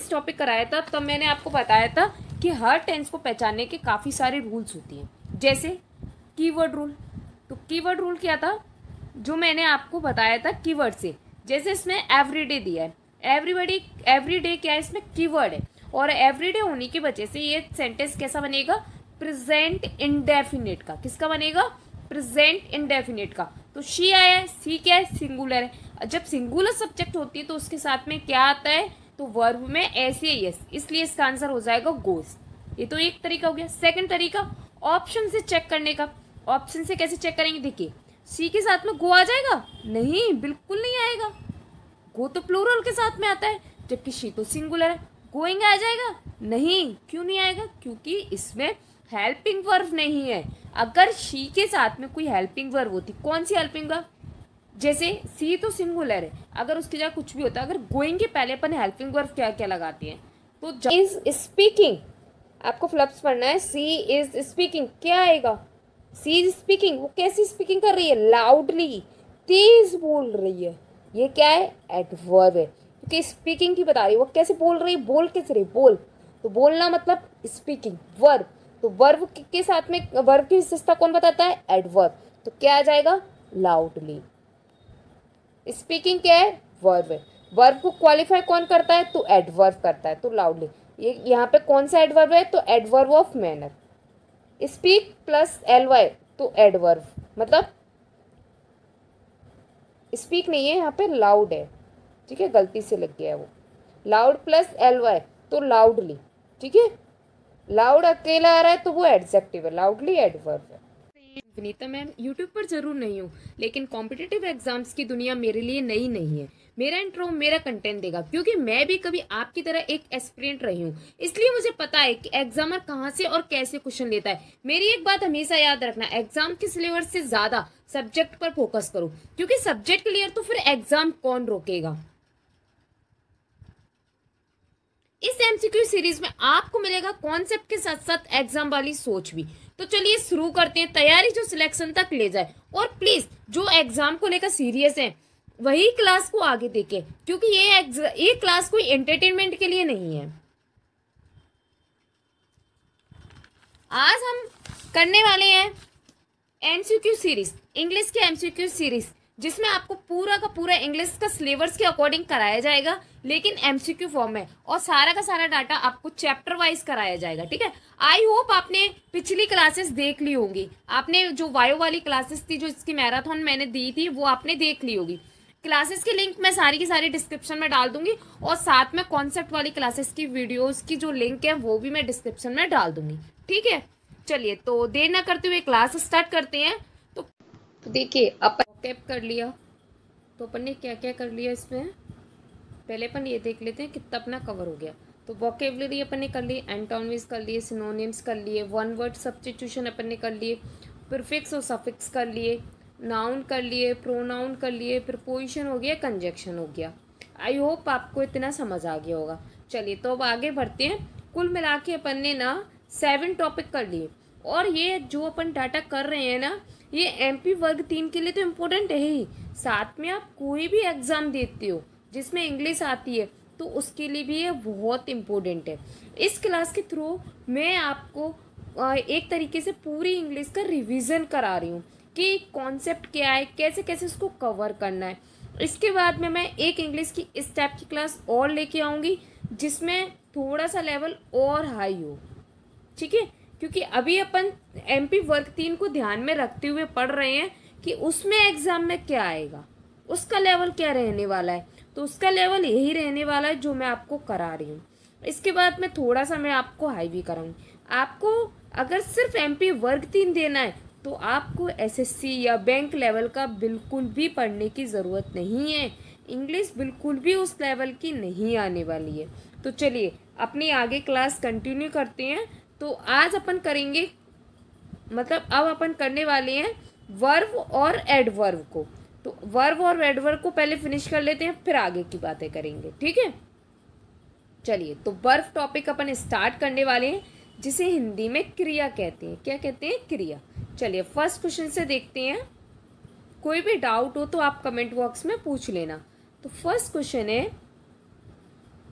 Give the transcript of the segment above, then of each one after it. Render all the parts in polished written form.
Tense topic कराया था तब मैंने आपको बताया था कि हर टेंस को पहचानने के काफ़ी सारे रूल्स होती हैं, जैसे कीवर्ड रूल। तो कीवर्ड रूल क्या था, जो मैंने आपको बताया था कीवर्ड से, जैसे इसमें एवरीडे दिया है, एवरीबडी एवरीडे क्या है, इसमें कीवर्ड है, और एवरीडे होने की वजह से ये सेंटेंस कैसा बनेगा, प्रेजेंट इंडेफिनिट का। किसका बनेगा, प्रेजेंट इंडेफिनिट का। तो शी आया है, सी क्या है, सिंगुलर है। जब सिंगुलर सब्जेक्ट होती है तो उसके साथ में क्या आता है, तो वर्ब में ऐसे यस, इसलिए इसका आंसर हो जाएगा गोस। ये तो एक तरीका हो गया। सेकंड तरीका ऑप्शन से चेक करने का। ऑप्शन से कैसे चेक करेंगे, देखिए सी के साथ में गो आ जाएगा, नहीं बिल्कुल नहीं आएगा, गो तो प्लूरल के साथ में आता है, जबकि शी तो सिंगुलर है। गोइंग आ जाएगा, नहीं, क्यों नहीं आएगा, क्योंकि इसमें हेल्पिंग वर्ब नहीं है। अगर शी के साथ में कोई हेल्पिंग वर्ब होती, कौन सी हेल्पिंग वर्ब, जैसे सी तो सिंगुलर है, अगर उसके जगह कुछ भी होता, अगर गोइंग के पहले अपन हेल्पिंग वर्ब क्या क्या लगाती हैं, तो इज स्पीकिंग, आपको फ्लप्स पढ़ना है, सी इज स्पीकिंग, क्या आएगा, सी इज स्पीकिंग, वो कैसी स्पीकिंग कर रही है, लाउडली, तेज बोल रही है, ये क्या है, एडवर्ब है, क्योंकि स्पीकिंग की बता रही है, वो कैसे बोल रही है, बोल कैसे रही, बोल, तो बोलना मतलब स्पीकिंग, वर्ब, तो वर्ब के साथ में वर्ब की विशेषता कौन बताता है, एडवर्ब, तो क्या आ जाएगा, लाउडली। स्पीकिंग क्या है, वर्ब है, वर्ब को क्वालिफाई कौन करता है, तो एडवर्ब करता है, तो लाउडली। ये यहाँ पे कौन सा एडवर्ब है, तो adverb of manner. Speak plus ly, तो एडवर्ब, मतलब स्पीक नहीं है यहाँ पे, लाउड है, ठीक है, गलती से लग गया है वो, लाउड प्लस ly, तो लाउडली, ठीक है, लाउड अकेला आ रहा है तो वो एडजेक्टिव है, लाउडली एडवर्ब है। विनीता मैम यूट्यूब पर जरूर नहीं हूँ, लेकिन कॉम्पिटिटिव एग्जाम्स की दुनिया मेरे लिए नई नहीं है। मेरा इंट्रो मेरा कंटेंट देगा, क्योंकि मैं भी कभी आपकी तरह एक एस्पिरेंट रही हूँ, इसलिए मुझे पता है कि एग्जामर कहाँ से और कैसे क्वेश्चन लेता है। मेरी एक बात हमेशा याद रखना, एग्जाम के सिलेबस से ज्यादा सब्जेक्ट पर फोकस करो, क्योंकि सब्जेक्ट क्लियर तो फिर एग्जाम कौन रोकेगा। इस एमसीक्यू सीरीज में आपको मिलेगा कॉन्सेप्ट के साथ साथ एग्जाम वाली सोच भी। तो चलिए शुरू करते हैं, तैयारी जो सिलेक्शन तक ले जाए, और प्लीज जो एग्जाम को लेकर सीरियस है वही क्लास को आगे देखें, क्योंकि ये क्लास कोई एंटरटेनमेंट के लिए नहीं है। आज हम करने वाले हैं एमसीक्यू सीरीज, इंग्लिश के एमसीक्यू सीरीज, जिसमें आपको पूरा का पूरा इंग्लिश का सिलेबस के अकॉर्डिंग कराया जाएगा, लेकिन एमसीक्यू फॉर्म में, और सारा का सारा डाटा आपको चैप्टर वाइज कराया जाएगा, ठीक है। आई होप आपने पिछली क्लासेस देख ली होंगी, आपने जो वायो वाली क्लासेस थी, जो इसकी मैराथन मैंने दी थी, वो आपने देख ली होगी। क्लासेस की लिंक मैं सारी की सारी डिस्क्रिप्शन में डाल दूंगी, और साथ में कॉन्सेप्ट वाली क्लासेस की वीडियोस की जो लिंक है वो भी मैं डिस्क्रिप्शन में डाल दूंगी, ठीक है। चलिए तो देर ना करते हुए क्लास स्टार्ट करते हैं। तो देखिए अपन कैप कर लिया, तो अपन ने क्या क्या कर लिया इसमें, पहले अपन ये देख लेते हैं कितना अपना कवर हो गया। तो वोकेबलरी अपन ने कर ली, एंटोनिम्स कर लिए, सिनोनिम्स कर लिए, वन वर्ड सब्स्टिट्यूशन अपन ने कर लिए, प्रीफिक्स और सफिक्स कर लिए, नाउन कर लिए, प्रोनाउन कर लिए, प्रीपोजिशन हो गया, कंजक्शन हो गया। आई होप आपको इतना समझ आ गया होगा। चलिए तो अब आगे बढ़ते हैं। कुल मिला के अपन ने ना 7 टॉपिक कर लिए, और ये जो अपन डाटा कर रहे हैं ना, ये एमपी वर्ग 3 के लिए तो इम्पोर्टेंट है ही, साथ में आप कोई भी एग्जाम देते हो जिसमें इंग्लिश आती है तो उसके लिए भी ये बहुत इम्पोर्टेंट है। इस क्लास के थ्रू मैं आपको एक तरीके से पूरी इंग्लिश का रिवीजन करा रही हूँ कि कॉन्सेप्ट क्या है, कैसे कैसे उसको कवर करना है। इसके बाद में मैं एक इंग्लिश की इस टाइप की क्लास और लेके आऊँगी, जिसमें थोड़ा सा लेवल और हाई हो, ठीक है, क्योंकि अभी अपन एमपी वर्ग 3 को ध्यान में रखते हुए पढ़ रहे हैं कि उसमें एग्जाम में क्या आएगा, उसका लेवल क्या रहने वाला है, तो उसका लेवल यही रहने वाला है जो मैं आपको करा रही हूँ। इसके बाद में थोड़ा सा मैं आपको हाई भी कराऊंगी। आपको अगर सिर्फ एमपी वर्ग 3 देना है तो आपको एसएससी या बैंक लेवल का बिल्कुल भी पढ़ने की ज़रूरत नहीं है, इंग्लिश बिल्कुल भी उस लेवल की नहीं आने वाली है। तो चलिए अपनी आगे क्लास कंटिन्यू करते हैं। तो आज अपन करेंगे, मतलब अब अपन करने वाले हैं वर्ब और एडवर्ब को। तो वर्ब और एडवर्ब को पहले फिनिश कर लेते हैं, फिर आगे की बातें करेंगे, ठीक है। चलिए तो वर्ब टॉपिक अपन स्टार्ट करने वाले हैं, जिसे हिंदी में क्रिया कहते हैं। क्या कहते हैं? क्रिया। चलिए फर्स्ट क्वेश्चन से देखते हैं, कोई भी डाउट हो तो आप कमेंट बॉक्स में पूछ लेना। तो फर्स्ट क्वेश्चन है,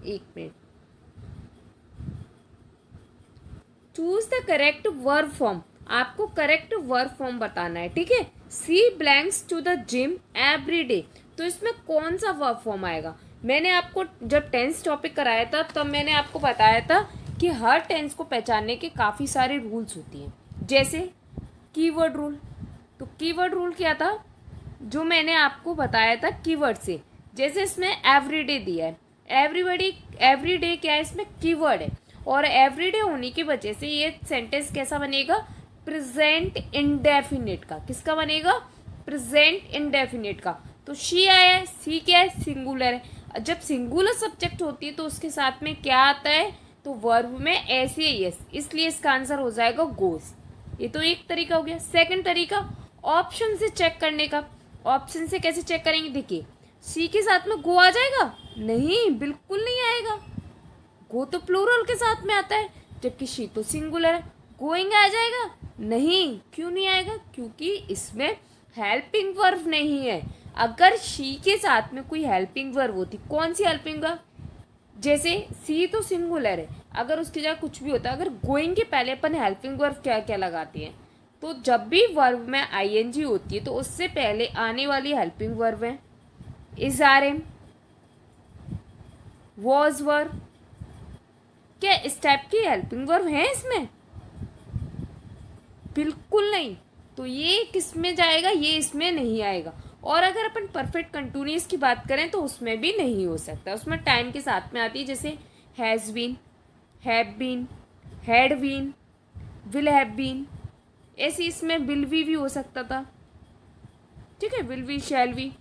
एक minute, choose the correct verb form, आपको करेक्ट वर्ब फॉर्म बताना है, ठीक है। She belongs to the gym every day, तो इसमें कौन सा वर्ब फॉर्म आएगा। मैंने आपको जब टेंस टॉपिक कराया था तब मैंने आपको बताया था कि हर टेंस को पहचानने के काफ़ी सारे रूल्स होती हैं, जैसे कीवर्ड रूल। तो कीवर्ड रूल क्या था, जो मैंने आपको बताया था कीवर्ड से, जैसे इसमें एवरीडे दिया है, एवरीबडी एवरीडे क्या है, इसमें कीवर्ड है, और एवरीडे होने की वजह से ये सेंटेंस कैसा बनेगा, प्रेजेंट इंडेफिनिट का। किसका बनेगा, प्रेजेंट इंडेफिनिट का। तो शी आया है, सी क्या है, सिंगुलर है। जब सिंगुलर सब्जेक्ट होती है तो उसके साथ में क्या आता है, तो वर्ब में ऐसे यस, इसलिए इसका आंसर हो जाएगा गोस। ये तो एक तरीका हो गया। सेकंड तरीका ऑप्शन से चेक करने का। ऑप्शन से कैसे चेक करेंगे, देखिए सी के साथ में गो आ जाएगा, नहीं बिल्कुल नहीं आएगा, गो तो प्लूरल के साथ में आता है, जबकि शी तो सिंगुलर है। गोइंग आ जाएगा, नहीं, क्यों नहीं आएगा, क्योंकि इसमें हेल्पिंग वर्ब नहीं है। अगर शी के साथ में कोई हेल्पिंग वर्ब होती, कौन सी हेल्पिंग वर्ब, जैसे सी तो सिंगुलर है, अगर उसकी जगह कुछ भी होता, अगर गोइंग के पहले अपन हेल्पिंग वर्ब क्या क्या लगाते हैं, तो जब भी वर्ब में आईएनजी होती है तो उससे पहले आने वाली हेल्पिंग वर्ब है is, are, am, was verb. क्या इस टाइप की हेल्पिंग वर्ब है इसमें, बिल्कुल नहीं। तो ये किस में जाएगा, ये इसमें नहीं आएगा। और अगर अपन परफेक्ट कंटिन्यूअस की बात करें तो उसमें भी नहीं हो सकता, उसमें टाइम के साथ में आती है, जैसे has been, have been, had been, will have been, ऐसे इसमें विल भी हो सकता था, ठीक है, विल बी, शैल बी।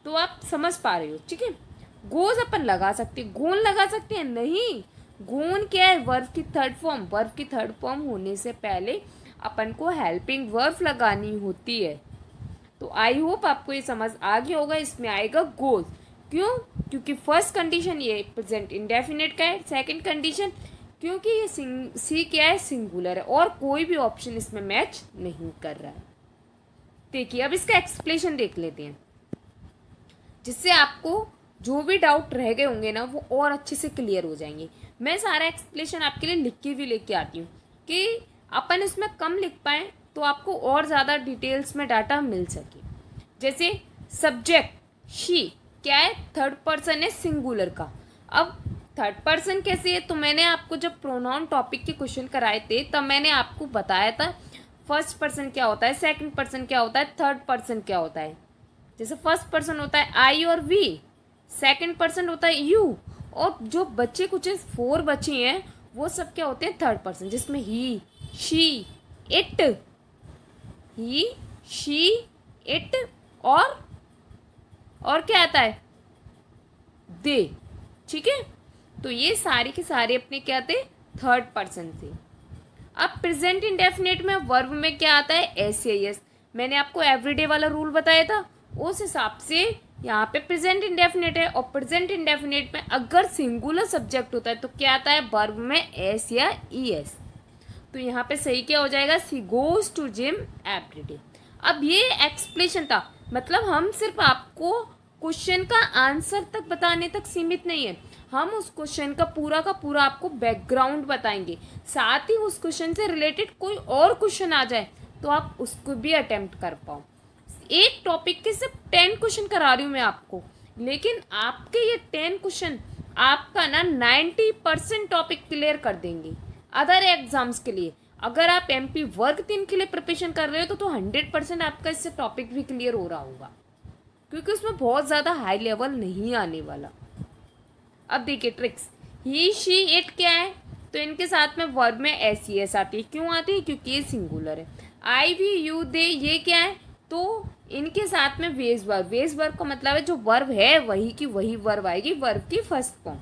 तो आप समझ पा रहे हो, ठीक है। गोज अपन लगा सकते हैं, गोन लगा सकते हैं, नहीं, गोन क्या है, वर्ब की थर्ड फॉर्म। वर्ब की थर्ड फॉर्म होने से पहले अपन को हेल्पिंग वर्ब लगानी होती है। तो आई होप आपको ये समझ आ गया होगा। इसमें आएगा गोज, क्यों, क्योंकि फर्स्ट कंडीशन ये प्रेजेंट इंडेफिनिट का है, सेकंड कंडीशन क्योंकि ये सी क्या है, सिंगुलर है, और कोई भी ऑप्शन इसमें मैच नहीं कर रहा है। देखिए अब इसका एक्सप्लेनेशन देख लेते हैं, जिससे आपको जो भी डाउट रह गए होंगे ना वो और अच्छे से क्लियर हो जाएंगे। मैं सारा एक्सप्लेनेशन आपके लिए लिख के भी लेके आती हूँ कि अपन इसमें कम लिख पाए तो आपको और ज़्यादा डिटेल्स में डाटा मिल सके। जैसे सब्जेक्ट शी क्या है, थर्ड पर्सन है सिंगुलर का। अब थर्ड पर्सन कैसे है, तो मैंने आपको जब प्रोनाउन टॉपिक के क्वेश्चन कराए थे तब मैंने आपको बताया था फर्स्ट पर्सन क्या होता है, सेकंड पर्सन क्या होता है, थर्ड पर्सन क्या होता है। जैसे फर्स्ट पर्सन होता है आई और वी, सेकंड पर्सन होता है यू, और जो बच्चे कुछ 4 बचे हैं वो सब क्या होते हैं, थर्ड पर्सन, जिसमें he, she, it, he, she, it, और क्या आता है, दे, ठीक है। तो ये सारे के सारे अपने क्या थे, थर्ड पर्सन थे। अब प्रेजेंट इंडेफिनिट में वर्ब में क्या आता है, एस या यस। मैंने आपको एवरीडे वाला रूल बताया था, उस हिसाब से यहाँ पे प्रेजेंट इंडेफिनिट है, और प्रेजेंट इंडेफिनिट में अगर सिंगुलर सब्जेक्ट होता है तो क्या आता है, वर्ब में एस या ई एस। तो यहाँ पे सही क्या हो जाएगा, she goes to gym everyday. अब ये एक्सप्लेनेशन था, मतलब हम सिर्फ आपको क्वेश्चन का आंसर तक बताने तक सीमित नहीं है, हम उस क्वेश्चन का पूरा आपको बैकग्राउंड बताएंगे, साथ ही उस क्वेश्चन से रिलेटेड कोई और क्वेश्चन आ जाए तो आप उसको भी अटेम्प्ट कर पाओ। एक टॉपिक के सिर्फ 10 क्वेश्चन करा रही हूँ मैं आपको, लेकिन आपके ये 10 क्वेश्चन आपका ना 90% टॉपिक क्लियर कर देंगे अदर एग्जाम्स के लिए। अगर आप MP वर्ग 3 के लिए प्रिपरेशन कर रहे हो तो 100% आपका इससे टॉपिक भी क्लियर हो रहा होगा, क्योंकि उसमें बहुत ज़्यादा हाई लेवल नहीं आने वाला। अब देखिए ट्रिक्स, ही, शी, इट क्या है, तो इनके साथ में वर्ब में एस ई एस आती है। क्यों आती है, क्योंकि ये सिंगुलर है। आई, वी, यू, दे ये क्या है, तो इनके साथ में वेज वर्ब। वेज वर्ब का मतलब है जो वर्ब है वही की वही वर्ब आएगी, वर्ब की फर्स्ट फॉर्म।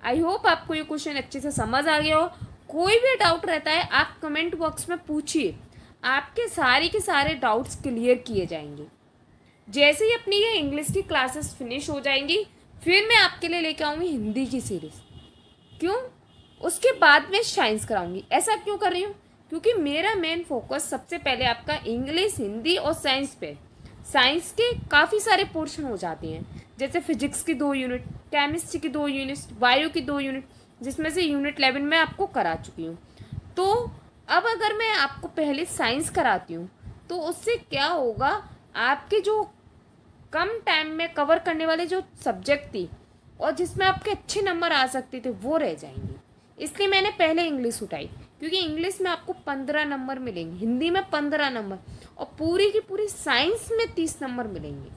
आई होप आपको ये क्वेश्चन अच्छे से समझ आ गया हो। कोई भी डाउट रहता है आप कमेंट बॉक्स में पूछिए, आपके सारे के सारे डाउट्स क्लियर किए जाएंगे। जैसे ही अपनी ये इंग्लिश की क्लासेस फिनिश हो जाएंगी फिर मैं आपके लिए लेके आऊँगी हिंदी की सीरीज। क्यों, उसके बाद में साइंस कराऊंगी। ऐसा क्यों कर रही हूँ, क्योंकि मेरा मेन फोकस सबसे पहले आपका इंग्लिश, हिंदी और साइंस पे। साइंस के काफ़ी सारे पोर्शन हो जाते हैं, जैसे फिजिक्स की 2 यूनिट, केमिस्ट्री की 2 यूनिट, बायो की 2 यूनिट, जिसमें से यूनिट 11 में आपको करा चुकी हूँ। तो अब अगर मैं आपको पहले साइंस कराती हूँ तो उससे क्या होगा, आपके जो कम टाइम में कवर करने वाले जो सब्जेक्ट थी और जिसमें आपके अच्छे नंबर आ सकते थे वो रह जाएंगे। इसलिए मैंने पहले इंग्लिश उठाई, क्योंकि इंग्लिश में आपको 15 नंबर मिलेंगे, हिंदी में 15 नंबर और पूरी की पूरी साइंस में 30 नंबर मिलेंगे।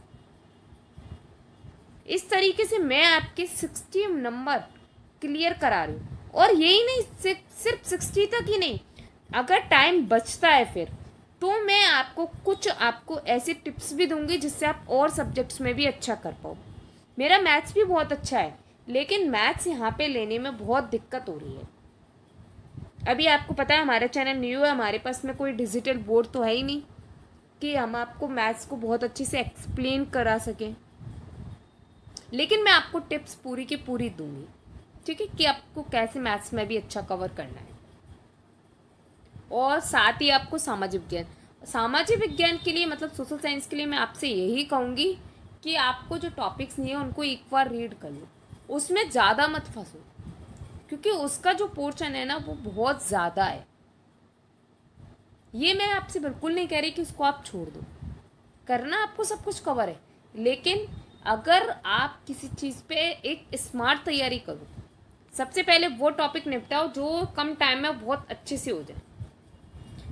इस तरीके से मैं आपके 60 नंबर क्लियर करा रही हूँ। और यही नहीं, सिर्फ 60 तक ही नहीं, अगर टाइम बचता है फिर तो मैं आपको ऐसे टिप्स भी दूंगी जिससे आप और सब्जेक्ट्स में भी अच्छा कर पाओ। मेरा मैथ्स भी बहुत अच्छा है, लेकिन मैथ्स यहाँ पे लेने में बहुत दिक्कत हो रही है। अभी आपको पता है हमारा चैनल न्यू है, हमारे पास में कोई डिजिटल बोर्ड तो है ही नहीं कि हम आपको मैथ्स को बहुत अच्छे से एक्सप्लेन करा सकें। लेकिन मैं आपको टिप्स पूरी की पूरी दूंगी, ठीक है, कि आपको कैसे मैथ्स में भी अच्छा कवर करना है। और साथ ही आपको सामाजिक विज्ञान के लिए, मतलब सोशल साइंस के लिए मैं आपसे यही कहूँगी कि आपको जो टॉपिक्स नहीं है उनको एक बार रीड कर लो, उसमें ज़्यादा मत फंसो, क्योंकि उसका जो पोर्शन है ना वो बहुत ज़्यादा है। ये मैं आपसे बिल्कुल नहीं कह रही कि उसको आप छोड़ दो, करना आपको सब कुछ कवर है, लेकिन अगर आप किसी चीज़ पे एक स्मार्ट तैयारी करो, सबसे पहले वो टॉपिक निपटाओ जो कम टाइम में बहुत अच्छे से हो जाए,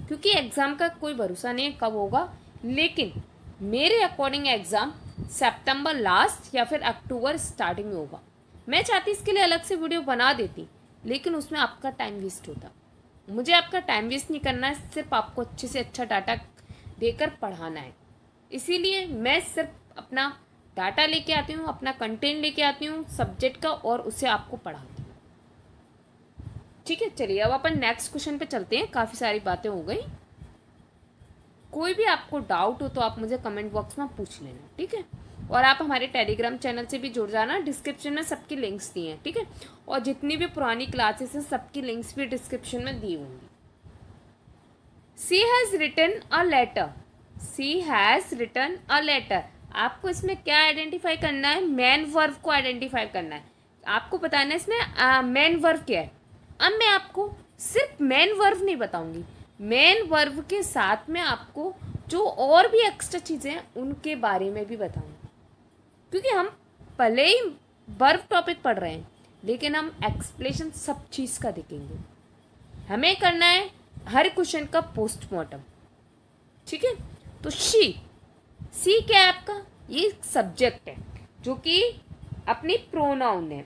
क्योंकि एग्ज़ाम का कोई भरोसा नहीं है कब होगा। लेकिन मेरे अकॉर्डिंग एग्ज़ाम सितंबर लास्ट या फिर अक्टूबर स्टार्टिंग में होगा। मैं चाहती इसके लिए अलग से वीडियो बना देती, लेकिन उसमें आपका टाइम वेस्ट होता। मुझे आपका टाइम वेस्ट नहीं करना है, सिर्फ आपको अच्छे से अच्छा डाटा देकर पढ़ाना है। इसीलिए मैं सिर्फ अपना डाटा लेके आती हूँ, अपना कंटेंट लेके आती हूँ सब्जेक्ट का, और उसे आपको पढ़ाती हूँ। ठीक है, चलिए अब अपन नेक्स्ट क्वेश्चन पे चलते हैं। काफ़ी सारी बातें हो गई। कोई भी आपको डाउट हो तो आप मुझे कमेंट बॉक्स में पूछ लेना, ठीक है। और आप हमारे टेलीग्राम चैनल से भी जुड़ जाना, डिस्क्रिप्शन में सबकी लिंक्स दी हैं, ठीक है। और जितनी भी पुरानी क्लासेस हैं सबकी लिंक्स भी डिस्क्रिप्शन में दी होंगी। She has written a letter, she has written a letter. आपको इसमें क्या आइडेंटिफाई करना है, मेन वर्ब को आइडेंटिफाई करना है। आपको बताना है इसमें मेन वर्ब क्या है। अब मैं आपको सिर्फ मेन वर्ब नहीं बताऊंगी, मेन वर्ब के साथ में आपको जो और भी एक्स्ट्रा चीज़ें हैं उनके बारे में भी बताऊंगी, क्योंकि हम भले ही वर्ब टॉपिक पढ़ रहे हैं लेकिन हम एक्सप्लेनेशन सब चीज़ का देखेंगे। हमें करना है हर क्वेश्चन का पोस्टमार्टम, ठीक है। तो सी क्या है आपका, ये सब्जेक्ट है जो कि अपनी प्रोनाउन है।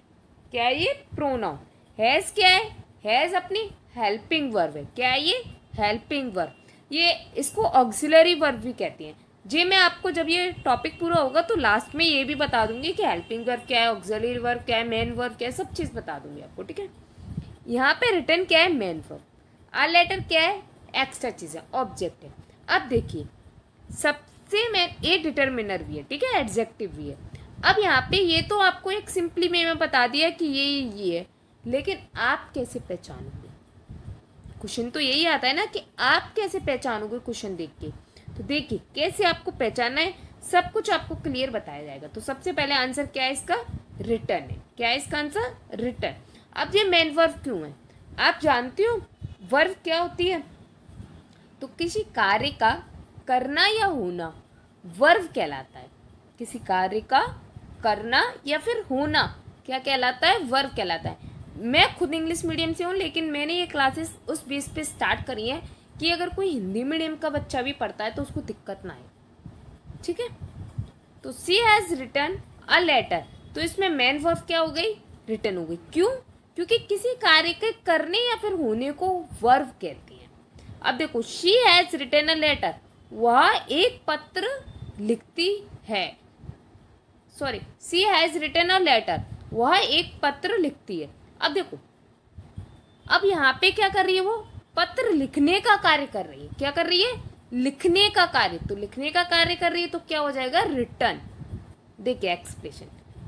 क्या है ये, प्रोनाउन। हैज़ क्या है, हैज़ अपनी हेल्पिंग वर्ब है। क्या है ये, हेल्पिंग वर्ब। ये इसको ऑक्सिलरी वर्ब भी कहती हैं। जी मैं आपको जब ये टॉपिक पूरा होगा तो लास्ट में ये भी बता दूंगी कि हेल्पिंग वर्ब क्या है, ऑक्सिलरी वर्ब क्या है, मेन वर्ब क्या है, सब चीज़ बता दूंगी आपको, ठीक है। यहाँ पे रिटर्न क्या है, मेन वर्ब। आ लेटर क्या है, एक्स्ट्रा चीज़ है, ऑब्जेक्ट है। अब देखिए सबसे मेन ए डिटर्मिनर भी है, ठीक है, एडजेक्टिव भी है। अब यहाँ पे ये तो आपको एक सिंपली वे में बता दिया कि ये है, लेकिन आप कैसे पहचानोगे। क्वेश्चन तो यही आता है ना कि आप कैसे पहचानोगे क्वेश्चन देख के। तो देखिए कैसे आपको पहचानना है, सब कुछ आपको क्लियर बताया जाएगा। तो सबसे पहले आंसर क्या है इसका, रिटर्न है। क्या है इसका आंसर, रिटर्न। अब ये मेन वर्ब क्यों है, आप जानते हो वर्ब क्या होती है, तो किसी कार्य का करना या होना वर्ब कहलाता है। किसी कार्य का करना या फिर होना क्या कहलाता है, वर्ब कहलाता है। मैं खुद इंग्लिश मीडियम से हूँ, लेकिन मैंने ये क्लासेस उस बेस पे स्टार्ट करी है कि अगर कोई हिंदी मीडियम का बच्चा भी पढ़ता है तो उसको दिक्कत ना आए, ठीक है। तो सी हैज़ रिटन अ लेटर, तो इसमें मेन वर्ब क्या हो गई, रिटन हो गई। क्यों, क्योंकि किसी कार्य के करने या फिर होने को वर्ब कहते हैं। अब देखो she has written a letter, वह एक पत्र लिखती है। Sorry, she has written a letter, वह एक पत्र लिखती है। अब देखो अब यहाँ पे क्या कर रही है, वो पत्र लिखने का कार्य कर रही है। क्या कर रही है, लिखने का कार्य। तो लिखने का कार्य कर रही है तो क्या हो जाएगा, रिटर्न। देखिए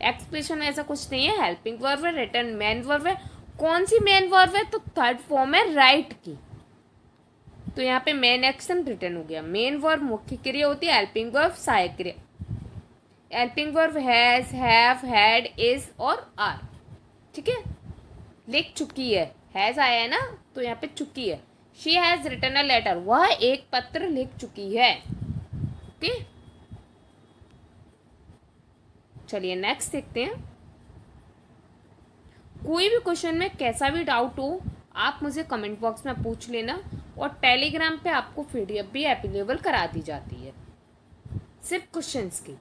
एक्सप्रेशन ऐसा कुछ नहीं है, हेल्पिंग वर्ब है, रिटर्न मेन वर्ब है। कौन सी मेन वर्ब है, तो थर्ड फॉर्म है राइट की। तो यहाँ पे मेन एक्शन रिटर्न हो गया। मेन वर्ब मुख्य क्रिया होती है, हेल्पिंग वर्ब सहायक क्रिया। Helping verb has, have, had, is और आर, ठीक है। लिख चुकी है, हैज आया है ना, तो यहाँ पे चुकी है। She has written a letter, वह एक पत्र लिख चुकी है। ओके, चलिए नेक्स्ट देखते हैं। कोई भी क्वेश्चन में कैसा भी डाउट हो आप मुझे कमेंट बॉक्स में पूछ लेना, और टेलीग्राम पे आपको पीडीएफ भी अवेलेबल करा दी जाती है सिर्फ क्वेश्चंस की।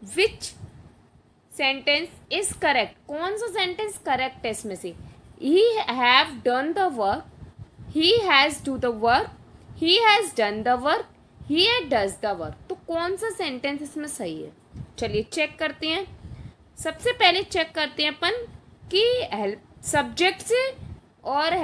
विच सेंटेंस इज करेक्ट, कौन सा सेंटेंस करेक्ट है इसमें से? He have done the work, he has do the work, he has done the work, he does the work. तो कौन सा सेंटेंस इसमें सही है? चलिए चेक करते हैं। सबसे पहले चेक करते हैं अपन कि हेल्प सब्जेक्ट से और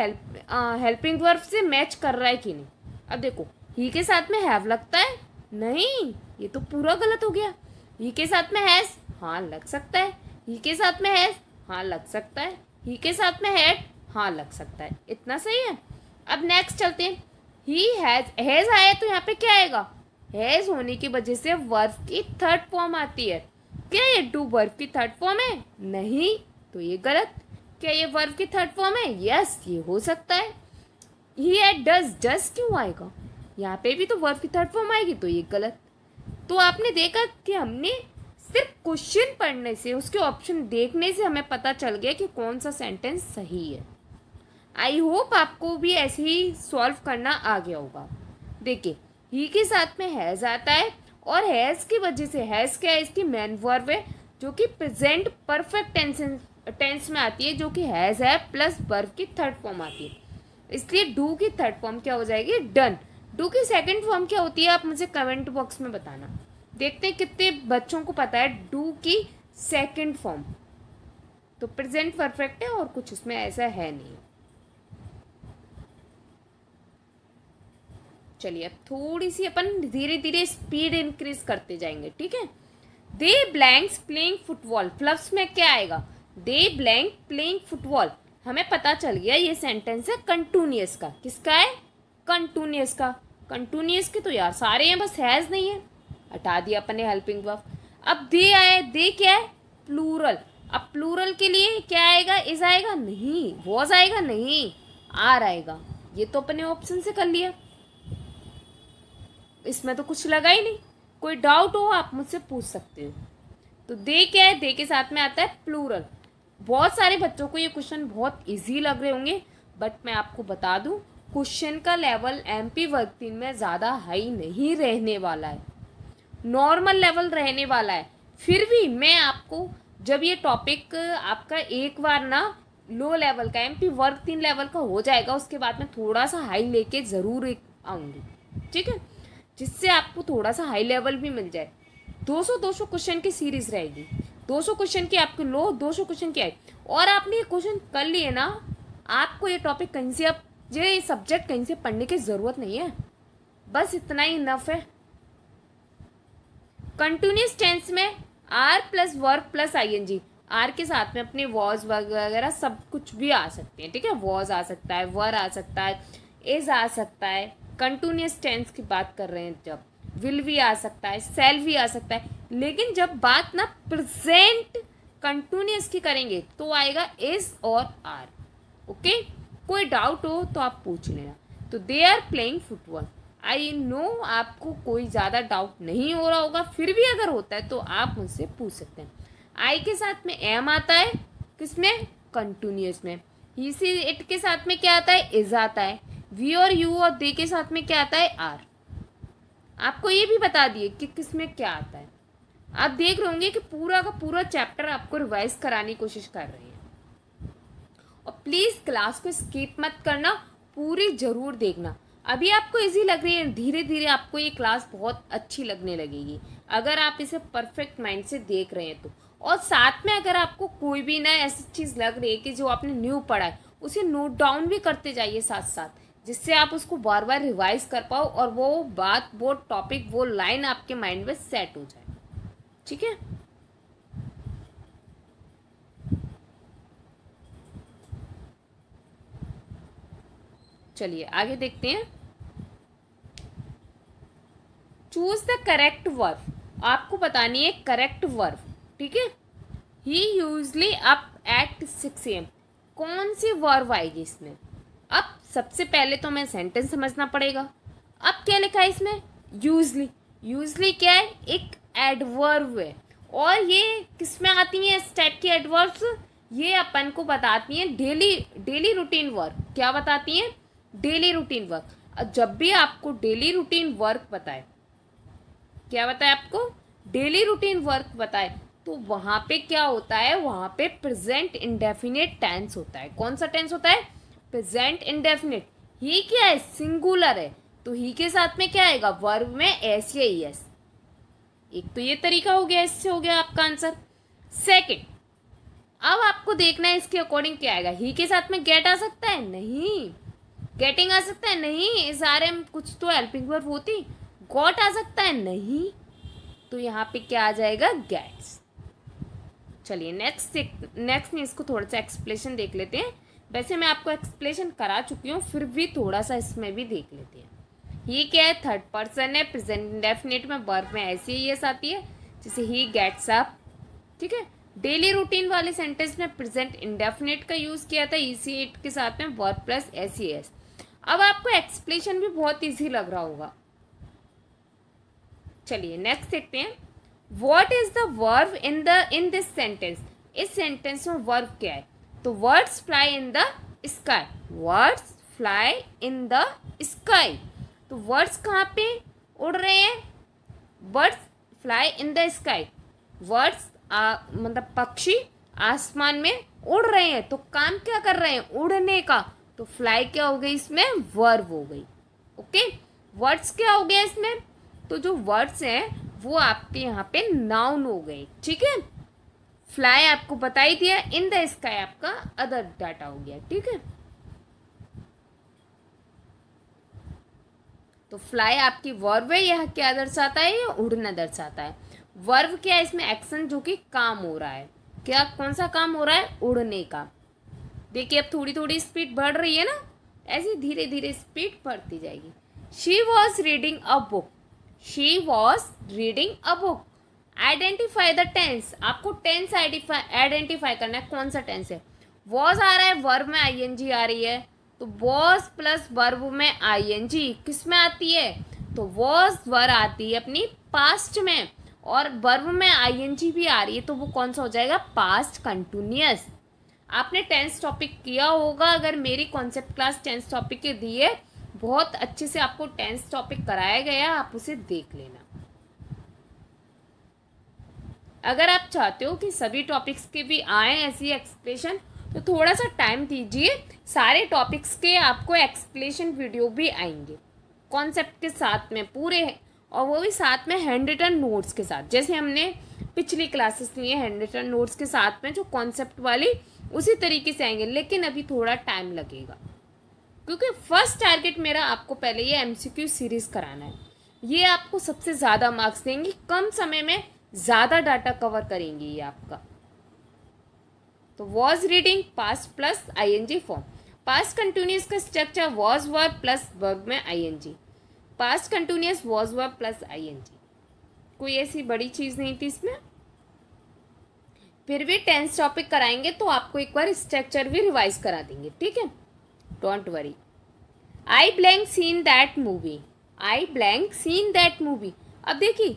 हेल्पिंग वर्ब से मैच कर रहा है कि नहीं। अब देखो, ही के साथ में हैव लगता है, नहीं, ये तो पूरा गलत हो गया। ही के साथ में हैज, हाँ लग सकता है। ही के साथ में हैज, हाँ लग सकता है। ही के साथ में हैड, हाँ लग सकता है। इतना सही है। अब नेक्स्ट चलते हैं। ही हैज आया तो यहाँ पे क्या आएगा? हैज होने की वजह से वर्ब की थर्ड फॉर्म आती है। क्या ये डू वर्ब की थर्ड फॉर्म है? नहीं, तो ये गलत। क्या ये वर्ब की थर्ड फॉर्म है? यस, ये हो सकता है। ही एट डज, डज क्यों आएगा? यहाँ पे भी तो वर्ब की थर्ड फॉर्म आएगी, तो ये गलत। तो आपने देखा कि हमने सिर्फ क्वेश्चन पढ़ने से, उसके ऑप्शन देखने से हमें पता चल गया कि कौन सा सेंटेंस सही है। आई होप आपको भी ऐसे ही सॉल्व करना आ गया होगा। देखिए, ही के साथ में हैज आता है, और हैज की वजह से, हैज क्या है? इसकी मेन वर्ब है जो कि प्रेजेंट परफेक्ट टेंस में आती है, जो कि हैज है प्लस वर्ब की थर्ड फॉर्म आती है। इसलिए डू की थर्ड फॉर्म क्या हो जाएगी? डन। डू की सेकंड फॉर्म क्या होती है? आप मुझे कमेंट बॉक्स में बताना। देखते हैं कितने बच्चों को पता है डू की सेकंड फॉर्म। तो प्रेजेंट परफेक्ट है और कुछ उसमें ऐसा है नहीं। चलिए अब थोड़ी सी अपन धीरे धीरे स्पीड इंक्रीज करते जाएंगे, ठीक है। दे ब्लैंक्स प्लेइंग फुटबॉल, फ्लफ्स में क्या आएगा? दे ब्लैंक प्लेइंग फुटबॉल। हमें पता चल गया ये सेंटेंस है कंटिन्यूअस का। किसका है? कंटिन्यूअस का। कंटिन्यूअस के तो यार सारे हैं, बस हैज नहीं है, हटा दिया अपने हेल्पिंग वर्ब। अब दे आए, दे क्या है? प्लूरल। अब प्लूरल के लिए क्या आएगा? इज आएगा? नहीं। वॉज आएगा? नहीं। आर आएगा। ये तो अपने ऑप्शन से कर लिया, इसमें तो कुछ लगा ही नहीं। कोई डाउट हो आप मुझसे पूछ सकते हो। तो दे क्या है? दे के साथ में आता है प्लूरल। बहुत सारे बच्चों को ये क्वेश्चन बहुत इजी लग रहे होंगे, बट मैं आपको बता दूं क्वेश्चन का लेवल एमपी वर्ग 3 में ज़्यादा हाई नहीं रहने वाला है, नॉर्मल लेवल रहने वाला है। फिर भी मैं आपको जब ये टॉपिक आपका एक बार ना लो लेवल का एमपी वर्ग 3 लेवल का हो जाएगा, उसके बाद मैं थोड़ा सा हाई लेके ज़रूर आऊँगी, ठीक है, जिससे आपको थोड़ा सा हाई लेवल भी मिल जाए। 200 क्वेश्चन की सीरीज रहेगी, 200 क्वेश्चन की आपको लो, 200 क्वेश्चन की आए, और आपने ये क्वेश्चन कर लिए ना, आपको ये टॉपिक कहीं से, अब ये सब्जेक्ट कहीं से पढ़ने की ज़रूरत नहीं है, बस इतना ही इनफ है। कंटिन्यूस टेंस में are plus verb plus ING, are के साथ में अपने वॉज वगैरह सब कुछ भी आ सकते हैं, ठीक है। वॉज आ सकता है, वर आ सकता है, इज आ सकता है। कंटिन्यूस टेंस की बात कर रहे हैं जब, विल भी आ सकता है, सेल भी आ सकता है। लेकिन जब बात ना प्रेजेंट कंटिन्यूस की करेंगे तो आएगा इज और आर। ओके, कोई डाउट हो तो आप पूछ लेना। तो they are playing football. I know आपको कोई ज़्यादा डाउट नहीं हो रहा होगा, फिर भी अगर होता है तो आप मुझसे पूछ सकते हैं। आई के साथ में एम आता है, किसमें? कंटिन्यूस में। ही सी इट के साथ में क्या आता है? इज आता है। वी और यू और दे के साथ में क्या आता है? आर। आपको ये भी बता दिए कि किसमें क्या आता है। आप देख रहे होंगे कि पूरा का पूरा चैप्टर आपको रिवाइज कराने की कोशिश कर रही है। और प्लीज़ क्लास को स्किप मत करना, पूरी जरूर देखना। अभी आपको इजी लग रही है, धीरे धीरे आपको ये क्लास बहुत अच्छी लगने लगेगी अगर आप इसे परफेक्ट माइंड से देख रहे हैं तो। और साथ में अगर आपको कोई भी ना ऐसी चीज़ लग रही है कि जो आपने न्यू पढ़ा है, उसे नोट डाउन भी करते जाइए साथ साथ, जिससे आप उसको बार बार रिवाइज कर पाओ और वो बात, वो टॉपिक, वो लाइन आपके माइंड में सेट हो जाए, ठीक है। चलिए आगे देखते हैं। चूज द करेक्ट वर्ब, आपको बतानी है करेक्ट वर्ब, ठीक है। ही यूजली अप एट 6 AM। कौन सी वर्ब आएगी इसमें? अब सबसे पहले तो मैं सेंटेंस समझना पड़ेगा। अब क्या लिखा है इसमें? यूजली। यूजली क्या है? एक एडवर्ब है। और ये किस में आती हैं इस टाइप की एडवर्ब्स? ये अपन को बताती हैं डेली रूटीन वर्क। क्या बताती हैं? Daily routine work. जब भी आपको डेली रूटीन वर्क बताए, क्या बताए आपको? डेली रूटीन वर्क बताए, तो वहां पे क्या होता है? वहां पे प्रेजेंट इंडेफिनिट टेंस होता है। कौन सा टेंस होता है? Present indefinite. ही क्या है? सिंगुलर है, तो ही के साथ में क्या आएगा? वर्ब में एस या ईएस। एक तो ये तरीका हो गया, इससे हो गया आपका आंसर। सेकंड, अब आपको देखना है इसके अकॉर्डिंग क्या आएगा। ही के साथ में गेट आ सकता है? नहीं। गेटिंग आ सकता है? नहीं। इस आर में कुछ तो हेल्पिंग वर्ब होती। गॉट आ सकता है? नहीं। तो यहाँ पे क्या आ जाएगा? गेट्स। चलिए नेक्स्ट इसको थोड़ा सा एक्सप्लेनेशन देख लेते हैं। वैसे मैं आपको एक्सप्लेनेशन करा चुकी हूँ, फिर भी थोड़ा सा इसमें भी देख लेते हैं। ये क्या है? थर्ड पर्सन है, प्रेजेंट इंडेफिनिट में वर्ब में ऐसी ही यस आती है, जैसे ही गेट्स अप। ठीक है। डेली रूटीन वाले सेंटेंस में प्रेजेंट इंडेफिनिट का यूज किया था ईसी इट के साथ में वर्ब प्लस एसी एस। अब आपको एक्सप्लेनेशन भी बहुत इजी लग रहा होगा। चलिए नेक्स्ट देखते हैं। What is the verb in this sentence? इस सेंटेंस में वर्ब क्या है? तो words fly in the sky. Words fly in the sky. तो वर्ड्स कहाँ पे उड़ रहे हैं? Birds fly in the sky. Words मतलब पक्षी आसमान में उड़ रहे हैं, तो काम क्या कर रहे हैं? उड़ने का। तो फ्लाई क्या हो गई इसमें? वर्ब हो गई। ओके। वर्ड्स क्या हो गया इसमें? तो जो वर्ड्स हैं वो आपके यहाँ पे नाउन हो गए। ठीक है। फ्लाई आपको बता ही दिया, इन द स्काई आपका अदर डाटा हो गया। ठीक है। तो फ्लाई आपकी वर्ब है, यह क्या दर्शाता है? ये उड़ना दर्शाता है। वर्ब क्या है? इसमें एक्शन जो कि काम हो रहा है। क्या? कौन सा काम हो रहा है? उड़ने का। देखिए अब थोड़ी थोड़ी स्पीड बढ़ रही है ना, ऐसी धीरे धीरे स्पीड बढ़ती जाएगी। She was reading a book. She was reading a book. Identify the tense. आपको टेंस आइडेंटिफाई करना है, कौन सा टेंस है। वॉज आ रहा है, वर्ब में आईएनजी आ रही है, तो वॉज प्लस वर्ब में आईएनजी किस में आती है? तो वॉज वर्ब आती है अपनी पास्ट में, और वर्ब में आईएनजी भी आ रही है, तो वो कौन सा हो जाएगा? Past continuous. आपने टेंस टॉपिक किया होगा, अगर मेरी कॉन्सेप्ट क्लास टेंस टॉपिक के दिए, बहुत अच्छे से आपको टेंस टॉपिक कराया गया, आप उसे देख लेना। अगर आप चाहते हो कि सभी टॉपिक्स के भी आए ऐसी एक्सप्लेनेशन, तो थोड़ा सा टाइम दीजिए, सारे टॉपिक्स के आपको एक्सप्लेनेशन वीडियो भी आएंगे कॉन्सेप्ट के साथ में पूरे, और वो भी साथ में हैंड रिटन नोट्स के साथ, जैसे हमने पिछली क्लासेस ली है हैंड रिटन नोट्स के साथ में जो कॉन्सेप्ट वाली, उसी तरीके से आएंगे। लेकिन अभी थोड़ा टाइम लगेगा, क्योंकि फर्स्ट टारगेट मेरा आपको पहले ये एमसीक्यू सीरीज कराना है। ये आपको सबसे ज़्यादा मार्क्स देंगी, कम समय में ज़्यादा डाटा कवर करेंगे ये आपका। तो was reading past plus ING form. Past continuous का structure was verb plus verb में ING. Past continuous was verb plus ING. कोई ऐसी बड़ी चीज़ नहीं थी इसमें। फिर भी टेंस टॉपिक कराएंगे तो आपको एक बार स्ट्रक्चर भी रिवाइज करा देंगे। ठीक है, don't worry. I blank scene that movie. I blank scene that movie. अब देखिए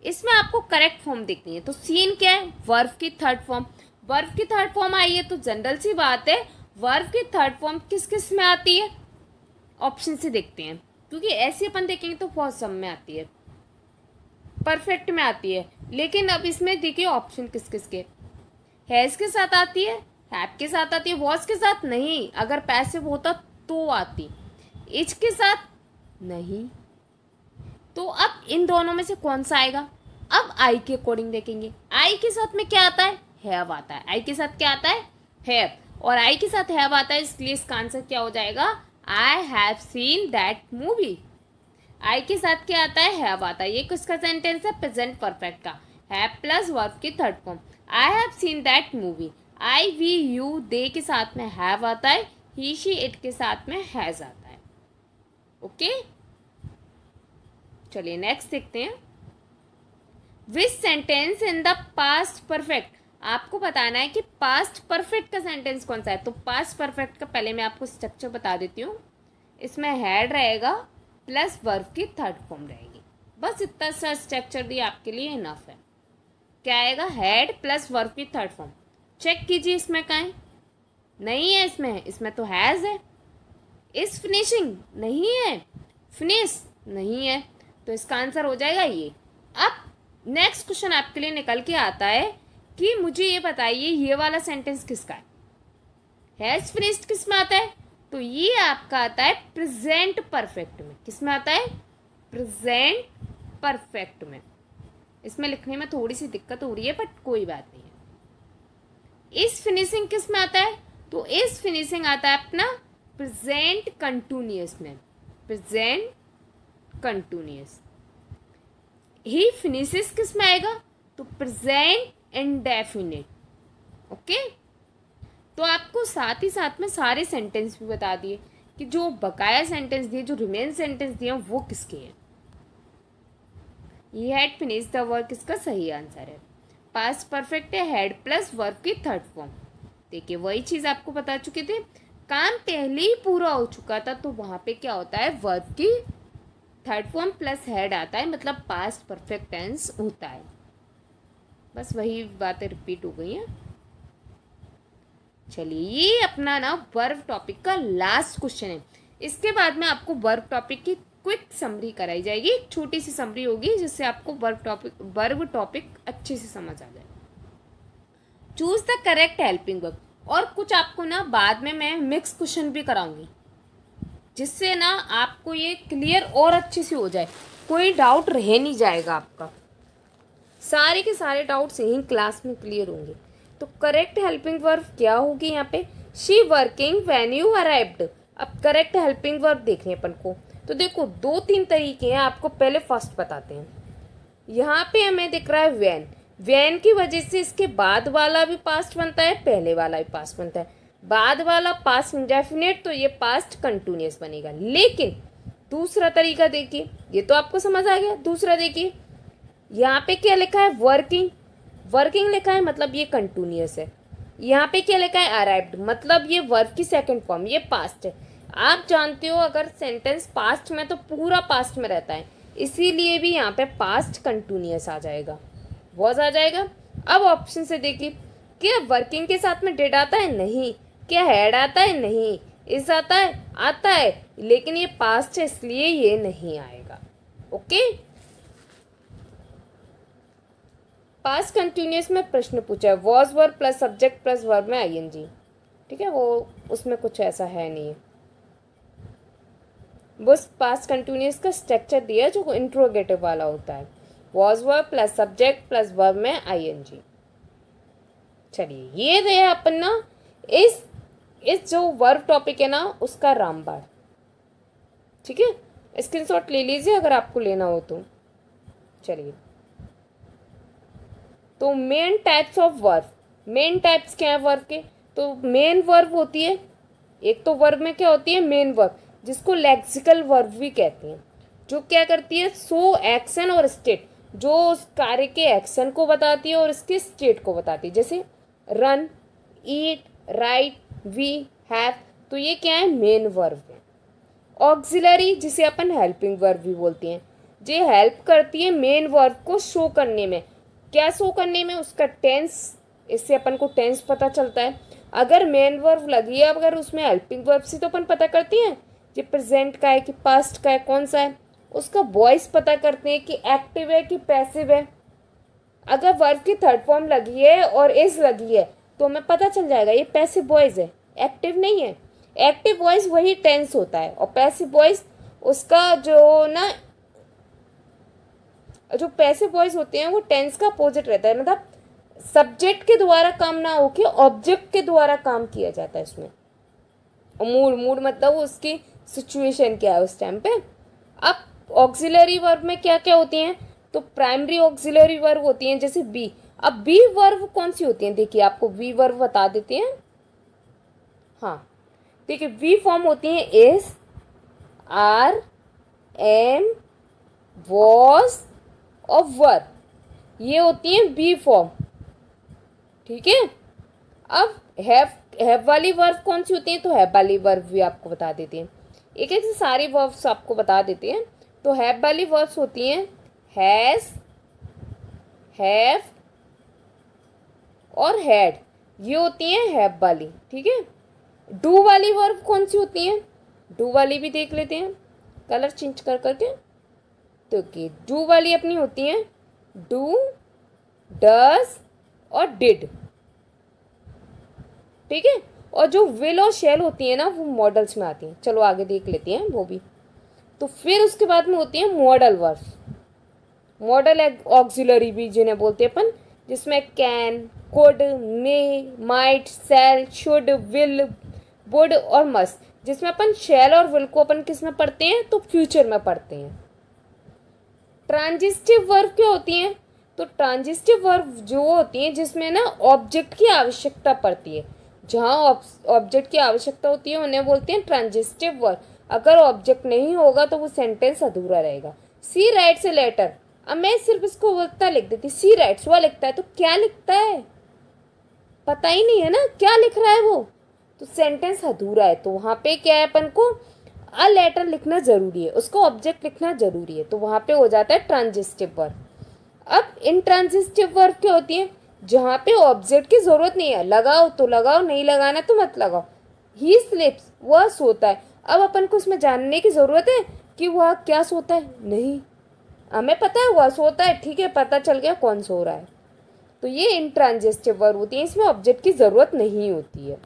इसमें आपको करेक्ट फॉर्म देखनी है। तो सीन क्या है? वर्ब की थर्ड फॉर्म। वर्ब की थर्ड फॉर्म आई है तो जनरल सी बात है, वर्ब की थर्ड फॉर्म किस किस में आती है? ऑप्शन से देखते हैं, क्योंकि ऐसे अपन देखेंगे तो बहुत सब में आती है, परफेक्ट में आती है। लेकिन अब इसमें देखिए ऑप्शन किस किस के, हैज के साथ आती है, हैव के साथ आती है, वॉज के साथ नहीं, अगर पैसिव होता तो आती, इज के साथ नहीं। तो अब इन दोनों में से कौन सा आएगा? अब आई के अकॉर्डिंग देखेंगे। आई के साथ में क्या आता है? हैव आता है। आई के साथ क्या आता है? हैव। और आई के साथ हैव आता है, इसलिए इसका आंसर क्या हो जाएगा? I have seen that movie. I के साथ क्या आता है? हैव आता है। ये किसका सेंटेंस है? प्रेजेंट परफेक्ट का। हैव प्लस वर्ब की third form. I have seen that movie. I, we, you, they के साथ में हैव आता है, ही, शी, इट के साथ में हैज आता है। ओके, चलिए नेक्स्ट देखते हैं। विच sentence in the past perfect. आपको बताना है कि पास्ट परफेक्ट का सेंटेंस कौन सा है। तो पास्ट परफेक्ट का पहले मैं आपको स्ट्रक्चर बता देती हूँ। इसमें हैड रहेगा प्लस वर्ब की थर्ड फॉर्म रहेगी। बस इतना सा स्ट्रक्चर दिया आपके लिए इनफ है। क्या आएगा? हैड प्लस वर्ब की थर्ड फॉर्म। चेक कीजिए इसमें कहाँ है? नहीं है इसमें तो हैज़ है। इज फिनिशिंग नहीं है, फिनिश नहीं है, तो इसका आंसर हो जाएगा ये। अब नेक्स्ट क्वेश्चन आपके लिए निकल के आता है कि मुझे ये बताइए ये वाला सेंटेंस किसका है? हैज फिनिश्ड किस में आता है? तो ये आपका आता है प्रेजेंट परफेक्ट में। किस में आता है? प्रेजेंट परफेक्ट में। इसमें लिखने में थोड़ी सी दिक्कत हो रही है बट कोई बात नहीं है। इस फिनिशिंग किस में आता है? तो इस फिनिशिंग आता है अपना प्रेजेंट कंटिन्यूअस में। Present continuous. ही फिनिशेस किस में आएगा? तो प्रेजेंट इंडेफिनिट। ओके, तो आपको साथ ही साथ में सारे सेंटेंस भी बता दिए कि जो बकाया सेंटेंस दिए, जो रिमेन सेंटेंस दिए वो किसके हैं। He had finished the work इसका सही आंसर है। पास्ट परफेक्ट है, हैड प्लस वर्ब की थर्ड फॉर्म। देखिए वही चीज आपको बता चुके थे, काम पहले ही पूरा हो चुका था तो वहां पे क्या होता है? वर्ब की थर्ड फॉर्म प्लस हेड आता है, मतलब पास्ट परफेक्ट टेंस होता है। बस वही बातें रिपीट हो गई हैं। चलिए ये अपना ना वर्ब टॉपिक का लास्ट क्वेश्चन है। इसके बाद में आपको वर्ब टॉपिक की क्विक समरी कराई जाएगी। एक छोटी सी समरी होगी जिससे आपको वर्ब टॉपिक अच्छे से समझ आ जाए। Choose the correct helping verb. और कुछ आपको ना बाद में मैं मिक्स क्वेश्चन भी कराऊंगी जिससे ना आपको ये क्लियर और अच्छे से हो जाए, कोई डाउट रह नहीं जाएगा आपका। सारे के सारे डाउट्स यहीं क्लास में क्लियर होंगे। तो करेक्ट हेल्पिंग वर्ब क्या होगी यहाँ पे? She working when you arrived. अब करेक्ट हेल्पिंग वर्ब देखने अपन को, तो देखो 2-3 तरीके हैं। आपको पहले फर्स्ट बताते हैं। यहाँ पे हमें दिख रहा है व्हेन। व्हेन की वजह से इसके बाद वाला भी पास्ट बनता है, पहले वाला भी पास्ट बनता है। बाद वाला पास्ट इंडेफिनिट, तो ये पास्ट कंटिन्यूअस बनेगा। लेकिन दूसरा तरीका देखिए, ये तो आपको समझ आ गया। दूसरा देखिए, यहाँ पे क्या लिखा है? वर्किंग। वर्किंग लिखा है मतलब ये कंटिन्यूअस है। यहाँ पे क्या लिखा है? अराइव्ड, मतलब ये वर्ब की सेकंड फॉर्म, ये पास्ट है। आप जानते हो अगर सेंटेंस पास्ट में तो पूरा पास्ट में रहता है, इसीलिए भी यहाँ पे पास्ट कंटिन्यूअस आ जाएगा, वॉज आ जाएगा। अब ऑप्शन से देखिए, क्या वर्किंग के साथ में डिड आता है? नहीं। क्या हैड आता है? नहीं। इज आता है? आता है, लेकिन ये पास्ट है इसलिए ये नहीं आएगा। ओके, पास्ट कंटिन्यूअस में प्रश्न पूछा है, was verb plus subject plus verb में आईएनजी। ठीक है, वो उसमें कुछ ऐसा है नहीं है। बस पास्ट कंटिन्यूअस का स्ट्रक्चर दिया है जो इंट्रोगेटिव वाला होता है, was verb plus subject plus verb में आईएनजी। चलिए ये दे अपन ना इस जो वर्ब टॉपिक है ना उसका रामबाण। ठीक है, स्क्रीनशॉट ले लीजिए अगर आपको लेना हो तो। चलिए, तो main types of verb. Main types क्या है वर्ब के? तो मेन वर्ब होती है, एक तो वर्ब में क्या होती है? मेन वर्ब, जिसको लेक्सिकल वर्ब भी कहते हैं, जो क्या करती है? शो एक्शन और स्टेट, जो उस कार्य के एक्शन को बताती है और इसके स्टेट को बताती है। जैसे run, eat, write, we, have, तो ये क्या है? मेन वर्ब है। ऑक्सिलरी, जिसे अपन हेल्पिंग वर्ब भी बोलते हैं, जो हेल्प करती है मेन वर्ब को शो करने में। क्या शो करने में? उसका टेंस, इससे अपन को टेंस पता चलता है। अगर मेन वर्ब लगी है अगर उसमें हेल्पिंग वर्ब से, तो अपन पता करते हैं कि प्रेजेंट का है कि पास्ट का है, कौन सा है। उसका वॉइस पता करते हैं कि एक्टिव है कि पैसिव है। अगर वर्ब की थर्ड फॉर्म लगी है और इज लगी है तो हमें पता चल जाएगा ये पैसिव वॉइस है, एक्टिव नहीं है। एक्टिव वॉइस वही टेंस होता है और पैसिव वॉइस उसका जो पैसिव वॉइस होते हैं वो टेंस का अपोजिट रहता है। मतलब सब्जेक्ट के द्वारा काम ना होके ऑब्जेक्ट के द्वारा काम किया जाता है इसमें। मूड मतलब उसकी सिचुएशन क्या है उस टाइम पे। अब ऑक्सिलरी वर्ब में क्या क्या होती हैं? तो प्राइमरी ऑक्सिलरी वर्ब होती हैं, जैसे बी। अब बी वर्ब कौन सी होती हैं? देखिए आपको बी वर्ब बता देते हैं। हाँ देखिए, वी फॉर्म होती हैं इज, आर, एम, वॉज और वर, ये होती हैं बी फॉर्म। ठीक है। अब हैव वाली वर्ब कौन सी होती है, तो हैव वाली वर्ब भी आपको बता देते हैं, एक एक से सारी वर्ब्स आपको बता देते हैं। तो हैव वाली वर्ब्स होती हैं हैज, हैव और हैड, ये होती हैं हैव वाली, ठीक है। डू वाली वर्ब कौन सी होती हैं, डू वाली भी देख लेते हैं कलर चेंज कर करके। तो कि डू वाली अपनी होती हैं डू, डज और डिड, ठीक है। और जो विल और शैल होती है ना वो मॉडल्स में आती हैं, चलो आगे देख लेते हैं वो भी। तो फिर उसके बाद में होती है मॉडल वर्ब्स, मॉडल ऑक्सिलरी भी जिन्हें बोलते हैं अपन, जिसमें can, could, may, might, shall, should, will, would और मस्ट, जिसमें अपन शैल और विल को अपन किस में पढ़ते हैं, तो फ्यूचर में पढ़ते हैं। ट्रांजिस्टिव वर्ब क्या होती हैं, तो ट्रांजिस्टिव वर्ब जो होती हैं जिसमें ना ऑब्जेक्ट की आवश्यकता पड़ती है, जहाँ ऑब्जेक्ट की आवश्यकता होती है उन्हें बोलते हैं ट्रांजिस्टिव वर्ब। अगर ऑब्जेक्ट नहीं होगा तो वो सेंटेंस अधूरा रहेगा। सी राइट्स ए लेटर, अब मैं सिर्फ इसको बोलता लिख देती, सी राइट्स, वो लिखता है, तो क्या लिखता है पता ही नहीं है ना क्या लिख रहा है वो, तो सेंटेंस अधूरा है। तो वहाँ पे क्या है, अपन को अ लेटर लिखना जरूरी है, उसको ऑब्जेक्ट लिखना जरूरी है, तो वहाँ पे हो जाता है ट्रांजिस्टिव वर्ब। अब इंट्रांजिस्टिव वर्ब क्या होती है, जहाँ पे ऑब्जेक्ट की जरूरत नहीं है, लगाओ तो लगाओ, नहीं लगाना तो मत लगाओ। ही स्लीप्स, वह सोता है। अब अपन को उसमें जानने की जरूरत है कि वह क्या सोता है, नहीं, हमें पता है वह सोता है, ठीक है, पता चल गया कौन सो रहा है। तो ये इंट्रांजिस्टिव वर्ब होती है, इसमें ऑब्जेक्ट की जरूरत नहीं होती है।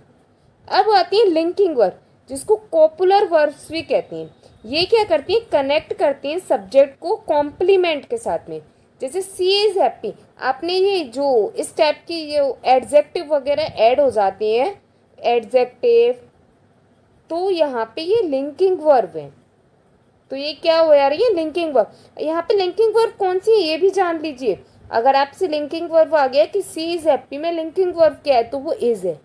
अब आती है लिंकिंग वर्ब, जिसको कॉपुलर वर्ब्स भी कहते हैं। ये क्या करती हैं, कनेक्ट करती हैं सब्जेक्ट को कॉम्प्लीमेंट के साथ में। जैसे सी इज हैप्पी, आपने ये जो इस टाइप की ये एडजेक्टिव वगैरह ऐड हो जाती हैं, एडजेक्टिव, तो यहाँ पे ये लिंकिंग वर्ब है। तो ये क्या हो यार, ये लिंकिंग वर्ब। यहाँ पे लिंकिंग वर्ब कौन सी है ये भी जान लीजिए। अगर आपसे लिंकिंग वर्ब आ गया कि सी इज हैप्पी में लिंकिंग वर्ब क्या है, तो वो इज है,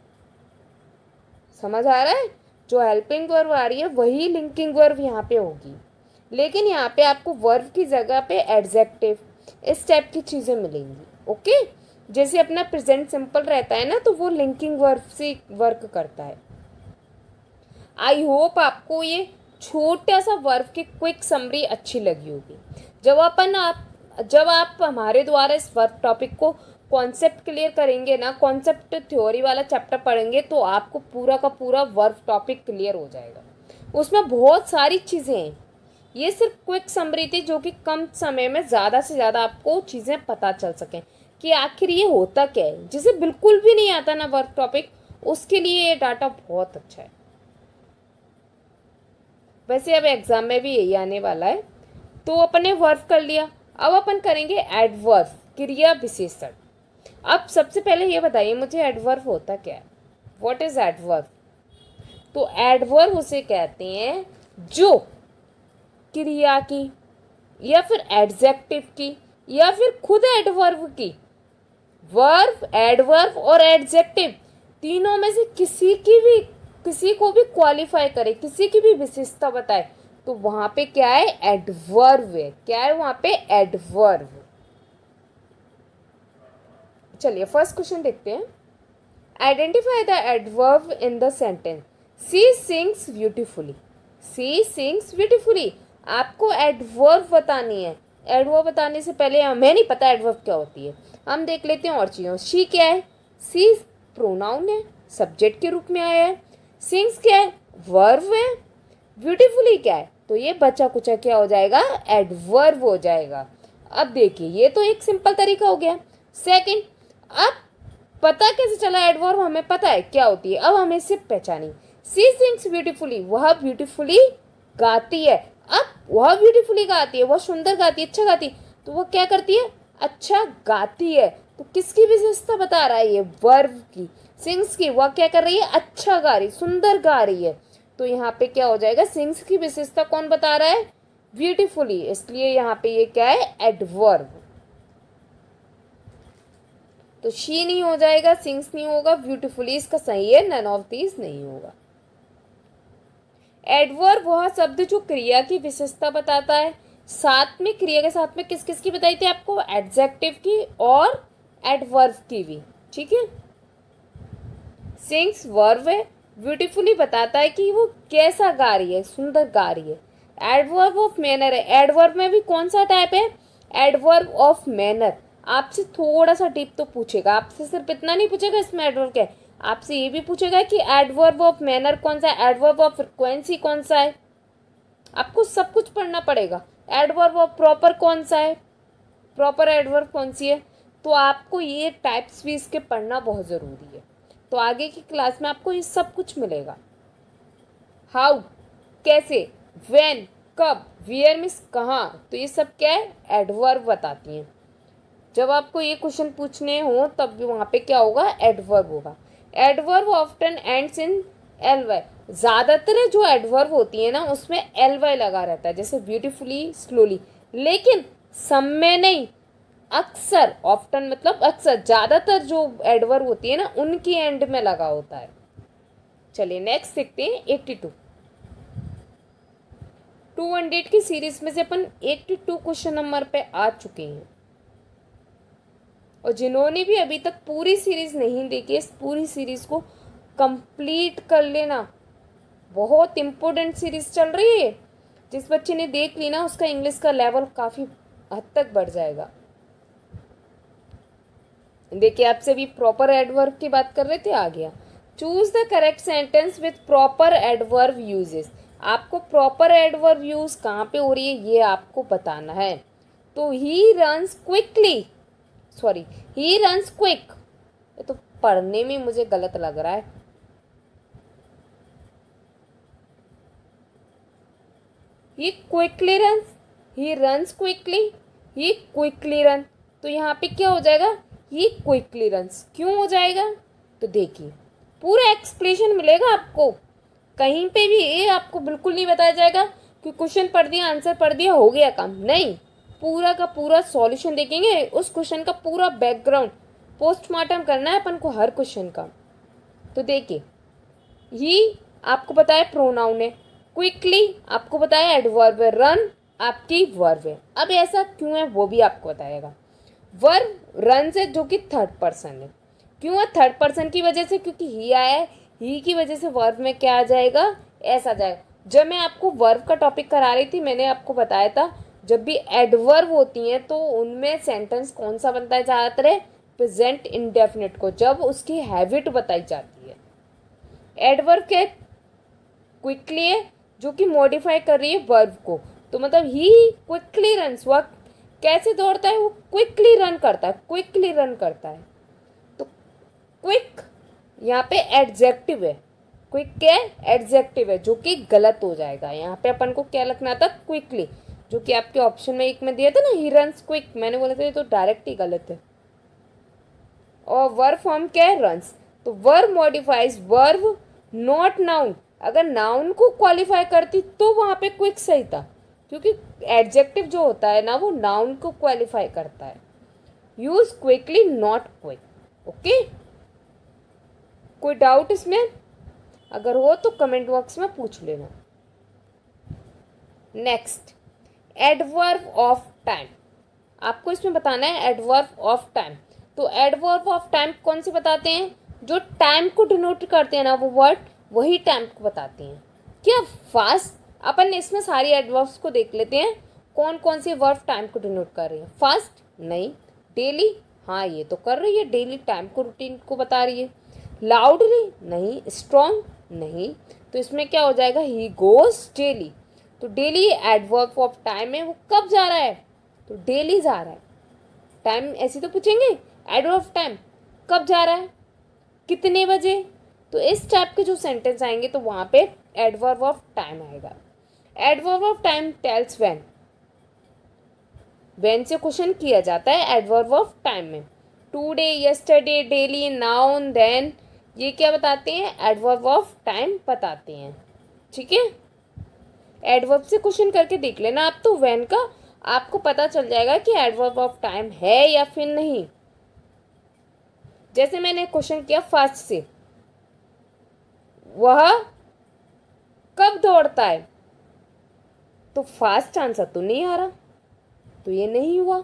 समझ आ रहा है। जो हेल्पिंग वर्ब आ रही है वही लिंकिंग वर्ब यहाँ पे होगी, लेकिन यहाँ पे आपको वर्ब की जगह पे एडजेक्टिव इस टाइप की चीज़ें मिलेंगी। ओके, जैसे अपना प्रेजेंट सिंपल रहता है ना, तो वो लिंकिंग वर्ब से वर्क करता है। आई होप आपको ये छोटा सा वर्ब की क्विक समरी अच्छी लगी होगी। जब आप हमारे द्वारा इस वर्ब टॉपिक को कॉन्सेप्ट क्लियर करेंगे ना, कॉन्सेप्ट थ्योरी वाला चैप्टर पढ़ेंगे, तो आपको पूरा का पूरा वर्ब टॉपिक क्लियर हो जाएगा। उसमें बहुत सारी चीज़ें हैं, ये सिर्फ क्विक समरी थी जो कि कम समय में ज़्यादा से ज़्यादा आपको चीज़ें पता चल सकें कि आखिर ये होता क्या है। जिसे बिल्कुल भी नहीं आता ना वर्ब टॉपिक, उसके लिए ये डाटा बहुत अच्छा है। वैसे अब एग्जाम में भी यही आने वाला है। तो अपने वर्ब कर लिया, अब अपन करेंगे एडवर्ब, क्रिया विशेषण। अब सबसे पहले ये बताइए मुझे एडवर्ब होता क्या है, व्हाट इज एडवर्ब। तो एडवर्ब उसे कहते हैं जो क्रिया की या फिर एडजेक्टिव की या फिर खुद एडवर्ब की, वर्ब, एडवर्ब और एडजेक्टिव तीनों में से किसी को भी क्वालिफाई करे, किसी की भी विशेषता बताए, तो वहां पे क्या है, एडवर्ब है। क्या है वहां पे, एडवर्ब। चलिए फर्स्ट क्वेश्चन देखते हैं। Identify the adverb in the sentence. She sings beautifully, she sings beautifully, आपको एडवर्ब बतानी है। एडवर्ब बताने से पहले हमें नहीं पता एडवर्ब क्या होती है, हम देख लेते हैं और चीज़ों। शी क्या है, सी प्रोनाउन है, सब्जेक्ट के रूप में आया है। सिंग्स क्या है, वर्ब है। ब्यूटीफुली क्या है, तो ये बचा कुचा क्या हो जाएगा, एडवर्ब हो जाएगा। अब देखिए ये तो एक सिंपल तरीका हो गया। सेकंड, अब पता कैसे चला एडवर्ब, हमें पता है क्या होती है, अब हमें सिर्फ पहचानी। सी सिंग्स ब्यूटीफुली, वह ब्यूटीफुली गाती है। अब वह ब्यूटीफुली गाती है, वह सुंदर गाती है, अच्छा गाती है, तो वह क्या करती है, अच्छा गाती है। तो किसकी विशेषता बता रहा है, ये वर्ब की, सिंग्स की। वह क्या कर रही है, अच्छा गा रही, सुंदर गा रही है। तो यहाँ पे क्या हो जाएगा, सिंग्स की विशेषता कौन बता रहा है, ब्यूटीफुली, इसलिए यहाँ पे ये क्या है, एडवर्ब। तो शी नहीं हो जाएगा, सिंग्स नहीं होगा, ब्यूटीफुली इसका सही है, नन ऑफ दीज नहीं होगा। एडवर्ब वह शब्द जो क्रिया की विशेषता बताता है। साथ में क्रिया के साथ में किस किस की बताई थी आपको, एडजेक्टिव की और एडवर्ब की भी, ठीक है। सिंग्स वर्ब है, ब्यूटीफुली बताता है कि वो कैसा गा रही है, सुंदर गा रही है। एडवर्ब ऑफ मैनर है, एडवर्ब में भी कौन सा टाइप है, एडवर्ब ऑफ मैनर। आपसे थोड़ा सा डीप तो पूछेगा, आपसे सिर्फ इतना नहीं पूछेगा इसमें एडवर्ब क्या है, आपसे ये भी पूछेगा कि एडवर्ब ऑफ मैनर कौन सा है, एडवर्ब ऑफ फ्रिक्वेंसी कौन सा है, आपको सब कुछ पढ़ना पड़ेगा। एडवर्ब ऑफ प्रॉपर कौन सा है, प्रॉपर एडवर्ब कौन सी है। तो आपको ये टाइप्स भी इसके पढ़ना बहुत ज़रूरी है। तो आगे की क्लास में आपको ये सब कुछ मिलेगा। हाउ कैसे, व्हेन कब, वेयर मीन्स कहाँ, तो ये सब क्या है, एडवर्ब बताती हैं। जब आपको ये क्वेश्चन पूछने हो तब भी वहाँ पे क्या होगा, एडवर्ब होगा। Adverb often ends in L Y, ज़्यादातर जो एडवर्ब होती है ना उसमें एल वाई लगा रहता है, जैसे ब्यूटीफुली, स्लोली, लेकिन सब में नहीं, अक्सर, ऑफ्टन मतलब अक्सर, ज़्यादातर जो एडवर्ब होती है ना उनकी एंड में लगा होता है। चलिए नेक्स्ट देखते हैं 82। 200 की सीरीज में से अपन 82 क्वेश्चन नंबर पे आ चुके हैं। और जिन्होंने भी अभी तक पूरी सीरीज नहीं देखी, इस पूरी सीरीज को कंप्लीट कर लेना, बहुत इम्पोर्टेंट सीरीज चल रही है। जिस बच्चे ने देख ली ना उसका इंग्लिश का लेवल काफ़ी हद तक बढ़ जाएगा। देखिए आपसे भी प्रॉपर एडवर्ब की बात कर रहे थे, आ गया। Choose the correct sentence with proper adverb uses. आपको प्रॉपर एडवर्ब यूज कहाँ पे हो रही है ये आपको बताना है। तो he runs quickly, sorry he runs quick, ये तो पढ़ने में मुझे गलत लग रहा है। He quickly runs, he runs quickly, he quickly run. तो यहाँ पे क्या हो जाएगा, ही क्विकली रन्स। क्यों हो जाएगा, तो देखिए पूरा एक्सप्लेनेशन मिलेगा आपको। कहीं पे भी ये आपको बिल्कुल नहीं बताया जाएगा कि क्वेश्चन पढ़ दिया, आंसर पढ़ दिया, हो गया काम, नहीं। पूरा का पूरा सॉल्यूशन देखेंगे, उस क्वेश्चन का पूरा बैकग्राउंड पोस्टमार्टम करना है अपन को हर क्वेश्चन का। तो देखिए ही आपको पता है प्रोनाउन है, क्विकली आपको बताया एडवर्ब है, रन आपकी वर्ब है। अब ऐसा क्यों है वो भी आपको बताएगा। वर्ब रन से जो कि थर्ड पर्सन है, क्यों है थर्ड पर्सन की वजह से, क्योंकि ही आया है, ही की वजह से वर्ब में क्या आ जाएगा, ऐसा आ जाएगा। जब मैं आपको वर्ब का टॉपिक करा रही थी मैंने आपको बताया था जब भी एडवर्ब होती हैं तो उनमें सेंटेंस कौन सा बनता है ज़्यादातर है, प्रेजेंट इंडेफिनिट को, जब उसकी हैबिट बताई जाती है। एडवर्ब के क्विकली है जो कि मॉडिफाई कर रही है वर्ब को, तो मतलब ही क्विकली रन्स, वह कैसे दौड़ता है, वो क्विकली रन करता है, क्विकली रन करता है। तो क्विक यहाँ पे एडजेक्टिव है, क्विक क्या है, एडजेक्टिव है, जो कि गलत हो जाएगा। यहाँ पे अपन को क्या लिखना था, क्विकली, जो कि आपके ऑप्शन में एक में दिया था ना, ही रन्स क्विक, मैंने बोला था ये तो डायरेक्ट ही गलत है। और वर्ब फॉर्म क्या है, रन्स। तो verb modifies verb not noun, अगर नाउन को क्वालिफाई करती तो वहाँ पे क्विक सही था, क्योंकि एडजेक्टिव जो होता है ना वो नाउन को क्वालिफाई करता है। Use quickly not quick. Okay, कोई डाउट इसमें, अगर हो तो कमेंट बॉक्स में पूछ लेना। Next, adverb of time. आपको इसमें बताना है एडवर्ब ऑफ टाइम। तो एडवर्ब ऑफ टाइम कौन से बताते हैं, जो टाइम को डिनोट करते हैं ना वो वर्ड, वही टाइम को बताते हैं। क्या फास्ट, अपन इसमें सारी एडवर्ब्स को देख लेते हैं कौन कौन से वर्ब टाइम को डिनोट कर रही है। फास्ट नहीं, डेली, हाँ ये तो कर रही है, डेली टाइम को, रूटीन को बता रही है। लाउडली नहीं, स्ट्रॉन्ग नहीं, तो इसमें क्या हो जाएगा, ही गोज डेली। तो डेली एडवर्ब ऑफ टाइम है, वो कब जा रहा है, तो डेली जा रहा है। टाइम ऐसे तो पूछेंगे, एडवर्ब ऑफ टाइम कब जा रहा है, कितने बजे, तो इस टाइप के जो सेंटेंस आएंगे तो वहाँ पे एडवर्ब ऑफ टाइम आएगा। Adverb of time tells when, when से क्वेश्चन किया जाता है एडवर्ब ऑफ टाइम में। Today, yesterday, daily, now, then, ये क्या बताते हैं, एडवर्ब ऑफ टाइम बताते हैं। ठीक है, एडवर्ब से क्वेश्चन करके देख लेना आप, तो व्हेन का आपको पता चल जाएगा कि एडवर्ब ऑफ टाइम है या फिर नहीं। जैसे मैंने क्वेश्चन किया फास्ट से, वह कब दौड़ता है, तो फास्ट आंसर तो नहीं आ रहा, तो ये नहीं हुआ।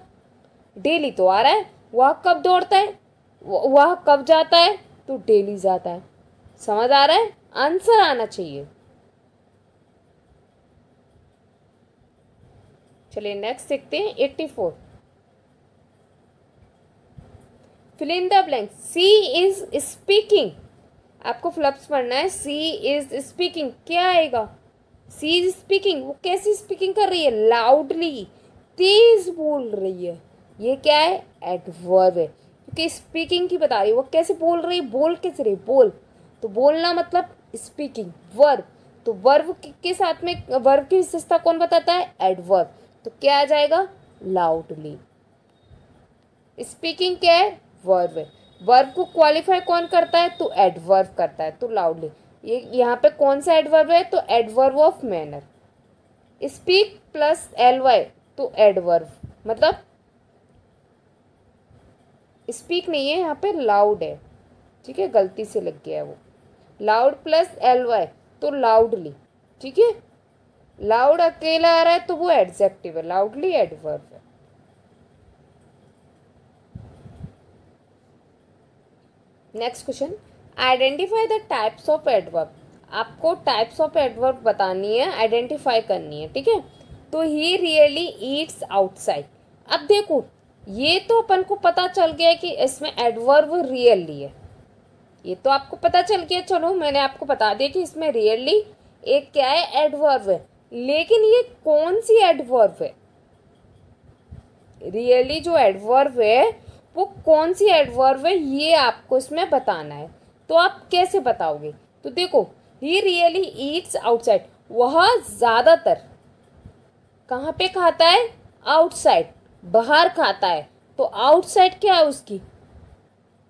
डेली तो आ रहा है, वह कब दौड़ता है, वह कब जाता है, तो डेली जाता है। समझ आ रहा है? आंसर आना चाहिए। चलिए नेक्स्ट देखते हैं 84। Fill in the blank. She is speaking. आपको फ्लप्स पढ़ना है। सी इज स्पीकिंग, क्या आएगा? सी इज स्पीकिंग, वो कैसी स्पीकिंग कर रही है? लाउडली, तेज बोल रही है। ये क्या है? एडवर्ब है, क्योंकि स्पीकिंग की बता रही है। वो कैसे बोल रही है? बोल कैसे रही? बोल, तो बोलना मतलब स्पीकिंग। वर्ब, तो वर्ब के साथ में वर्ब की विशेषता कौन बताता है? एडवर्ब। तो क्या आ जाएगा? लाउडली। स्पीकिंग क्या है? वर्ब है। वर्ब को क्वालिफाई कौन करता है? तो एडवर्ब करता है। तो लाउडली, ये यहाँ पे कौन सा एडवर्ब है? तो adverb of manner. Speak plus ly, तो एडवर्ब, मतलब स्पीक नहीं है यहाँ पे, लाउड है। ठीक है, गलती से लग गया है वो। लाउड प्लस ly, तो लाउडली। ठीक है, लाउड अकेला आ रहा है तो वो एडजेक्टिव है, लाउडली एडवर्ब है। Next question, identify the types of adverb. आपको टाइप्स ऑफ एडवर्ब बतानी है, आइडेंटिफाई करनी है। ठीक है, तो ही रियली ईट्स आउटसाइड। अब देखो, ये तो अपन को पता चल गया कि इसमें एडवर्ब रियली है, ये तो आपको पता चल गया। चलो मैंने आपको बता दिया कि इसमें रियली एक क्या है? एडवर्ब है। लेकिन ये कौन सी एडवर्ब है? रियली जो एडवर्ब है वो कौन सी एडवर्ब है, ये आपको इसमें बताना है। तो आप कैसे बताओगे? तो देखो, ही रियली ईट्स आउटसाइड, वह ज्यादातर कहाँ पे खाता है? आउटसाइड, बाहर खाता है। तो आउटसाइड क्या है उसकी?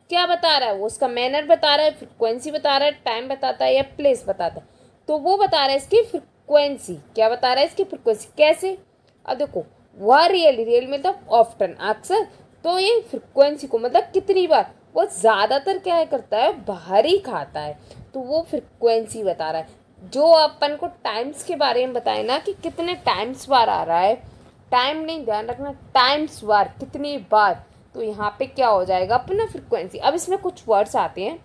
क्या बता रहा है वो? उसका मैनर बता रहा है, फ्रिक्वेंसी बता रहा है, टाइम बताता है या प्लेस बताता है? तो वो बता रहा है इसकी फ्रिक्वेंसी। क्या बता रहा है? इसकी फ्रिक्वेंसी। कैसे? अब देखो, वह रियल मतलब ऑफ्टन, अक्सर। तो ये फ्रिक्वेंसी को मतलब कितनी बार, वो ज़्यादातर क्या है करता है? बाहर ही खाता है। तो वो फ्रिक्वेंसी बता रहा है। जो अपन को टाइम्स के बारे में बताए ना कि कितने टाइम्स बार आ रहा है, टाइम नहीं, ध्यान रखना, टाइम्स बार, कितनी बार। तो यहाँ पे क्या हो जाएगा अपना? फ्रिक्वेंसी। अब इसमें कुछ वर्ड्स आते हैं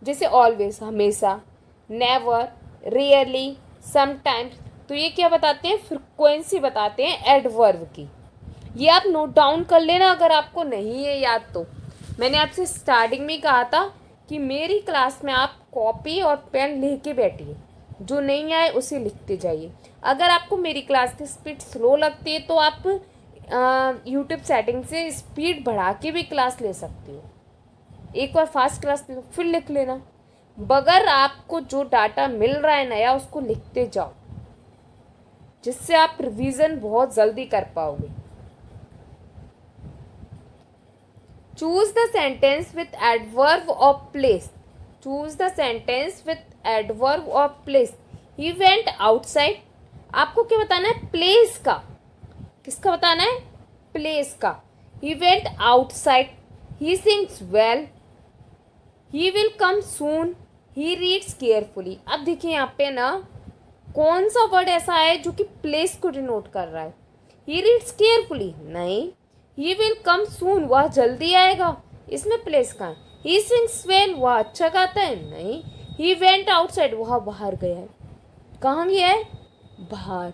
जैसे ऑलवेज, हमेशा, नेवर, रियरली, समटाइम्स। तो ये क्या बताते हैं? फ्रिक्वेंसी बताते हैं एडवर्ब की। ये आप नोट डाउन कर लेना अगर आपको नहीं है याद तो। मैंने आपसे स्टार्टिंग में कहा था कि मेरी क्लास में आप कॉपी और पेन लेके बैठिए, जो नहीं आए उसे लिखते जाइए। अगर आपको मेरी क्लास की स्पीड स्लो लगती है तो आप यूट्यूब सेटिंग से स्पीड बढ़ा के भी क्लास ले सकते हो। एक बार फास्ट क्लास ले लो, फिर लिख लेना। बगैर आपको जो डाटा मिल रहा है नया, उसको लिखते जाओ, जिससे आप रिवीजन बहुत जल्दी कर पाओगे। Choose the sentence with adverb of place. Choose the sentence with adverb of place. He went outside. आपको क्या बताना है? प्लेस का। किसका बताना है? प्लेस का। He went outside. He sings well. He will come soon. He reads carefully. अब देखिए यहाँ पे ना कौन सा वर्ड ऐसा है जो कि प्लेस को डिनोट कर रहा है? ही रीड्स केयरफुली नहीं। ही विल कम सून, वह जल्दी आएगा, इसमें प्लेस का है। ही सिंग्स वेल, वह अच्छा गाता है, नहीं। ही वेंट आउटसाइड, वह बाहर गया है। कहाँ गया है? बाहर।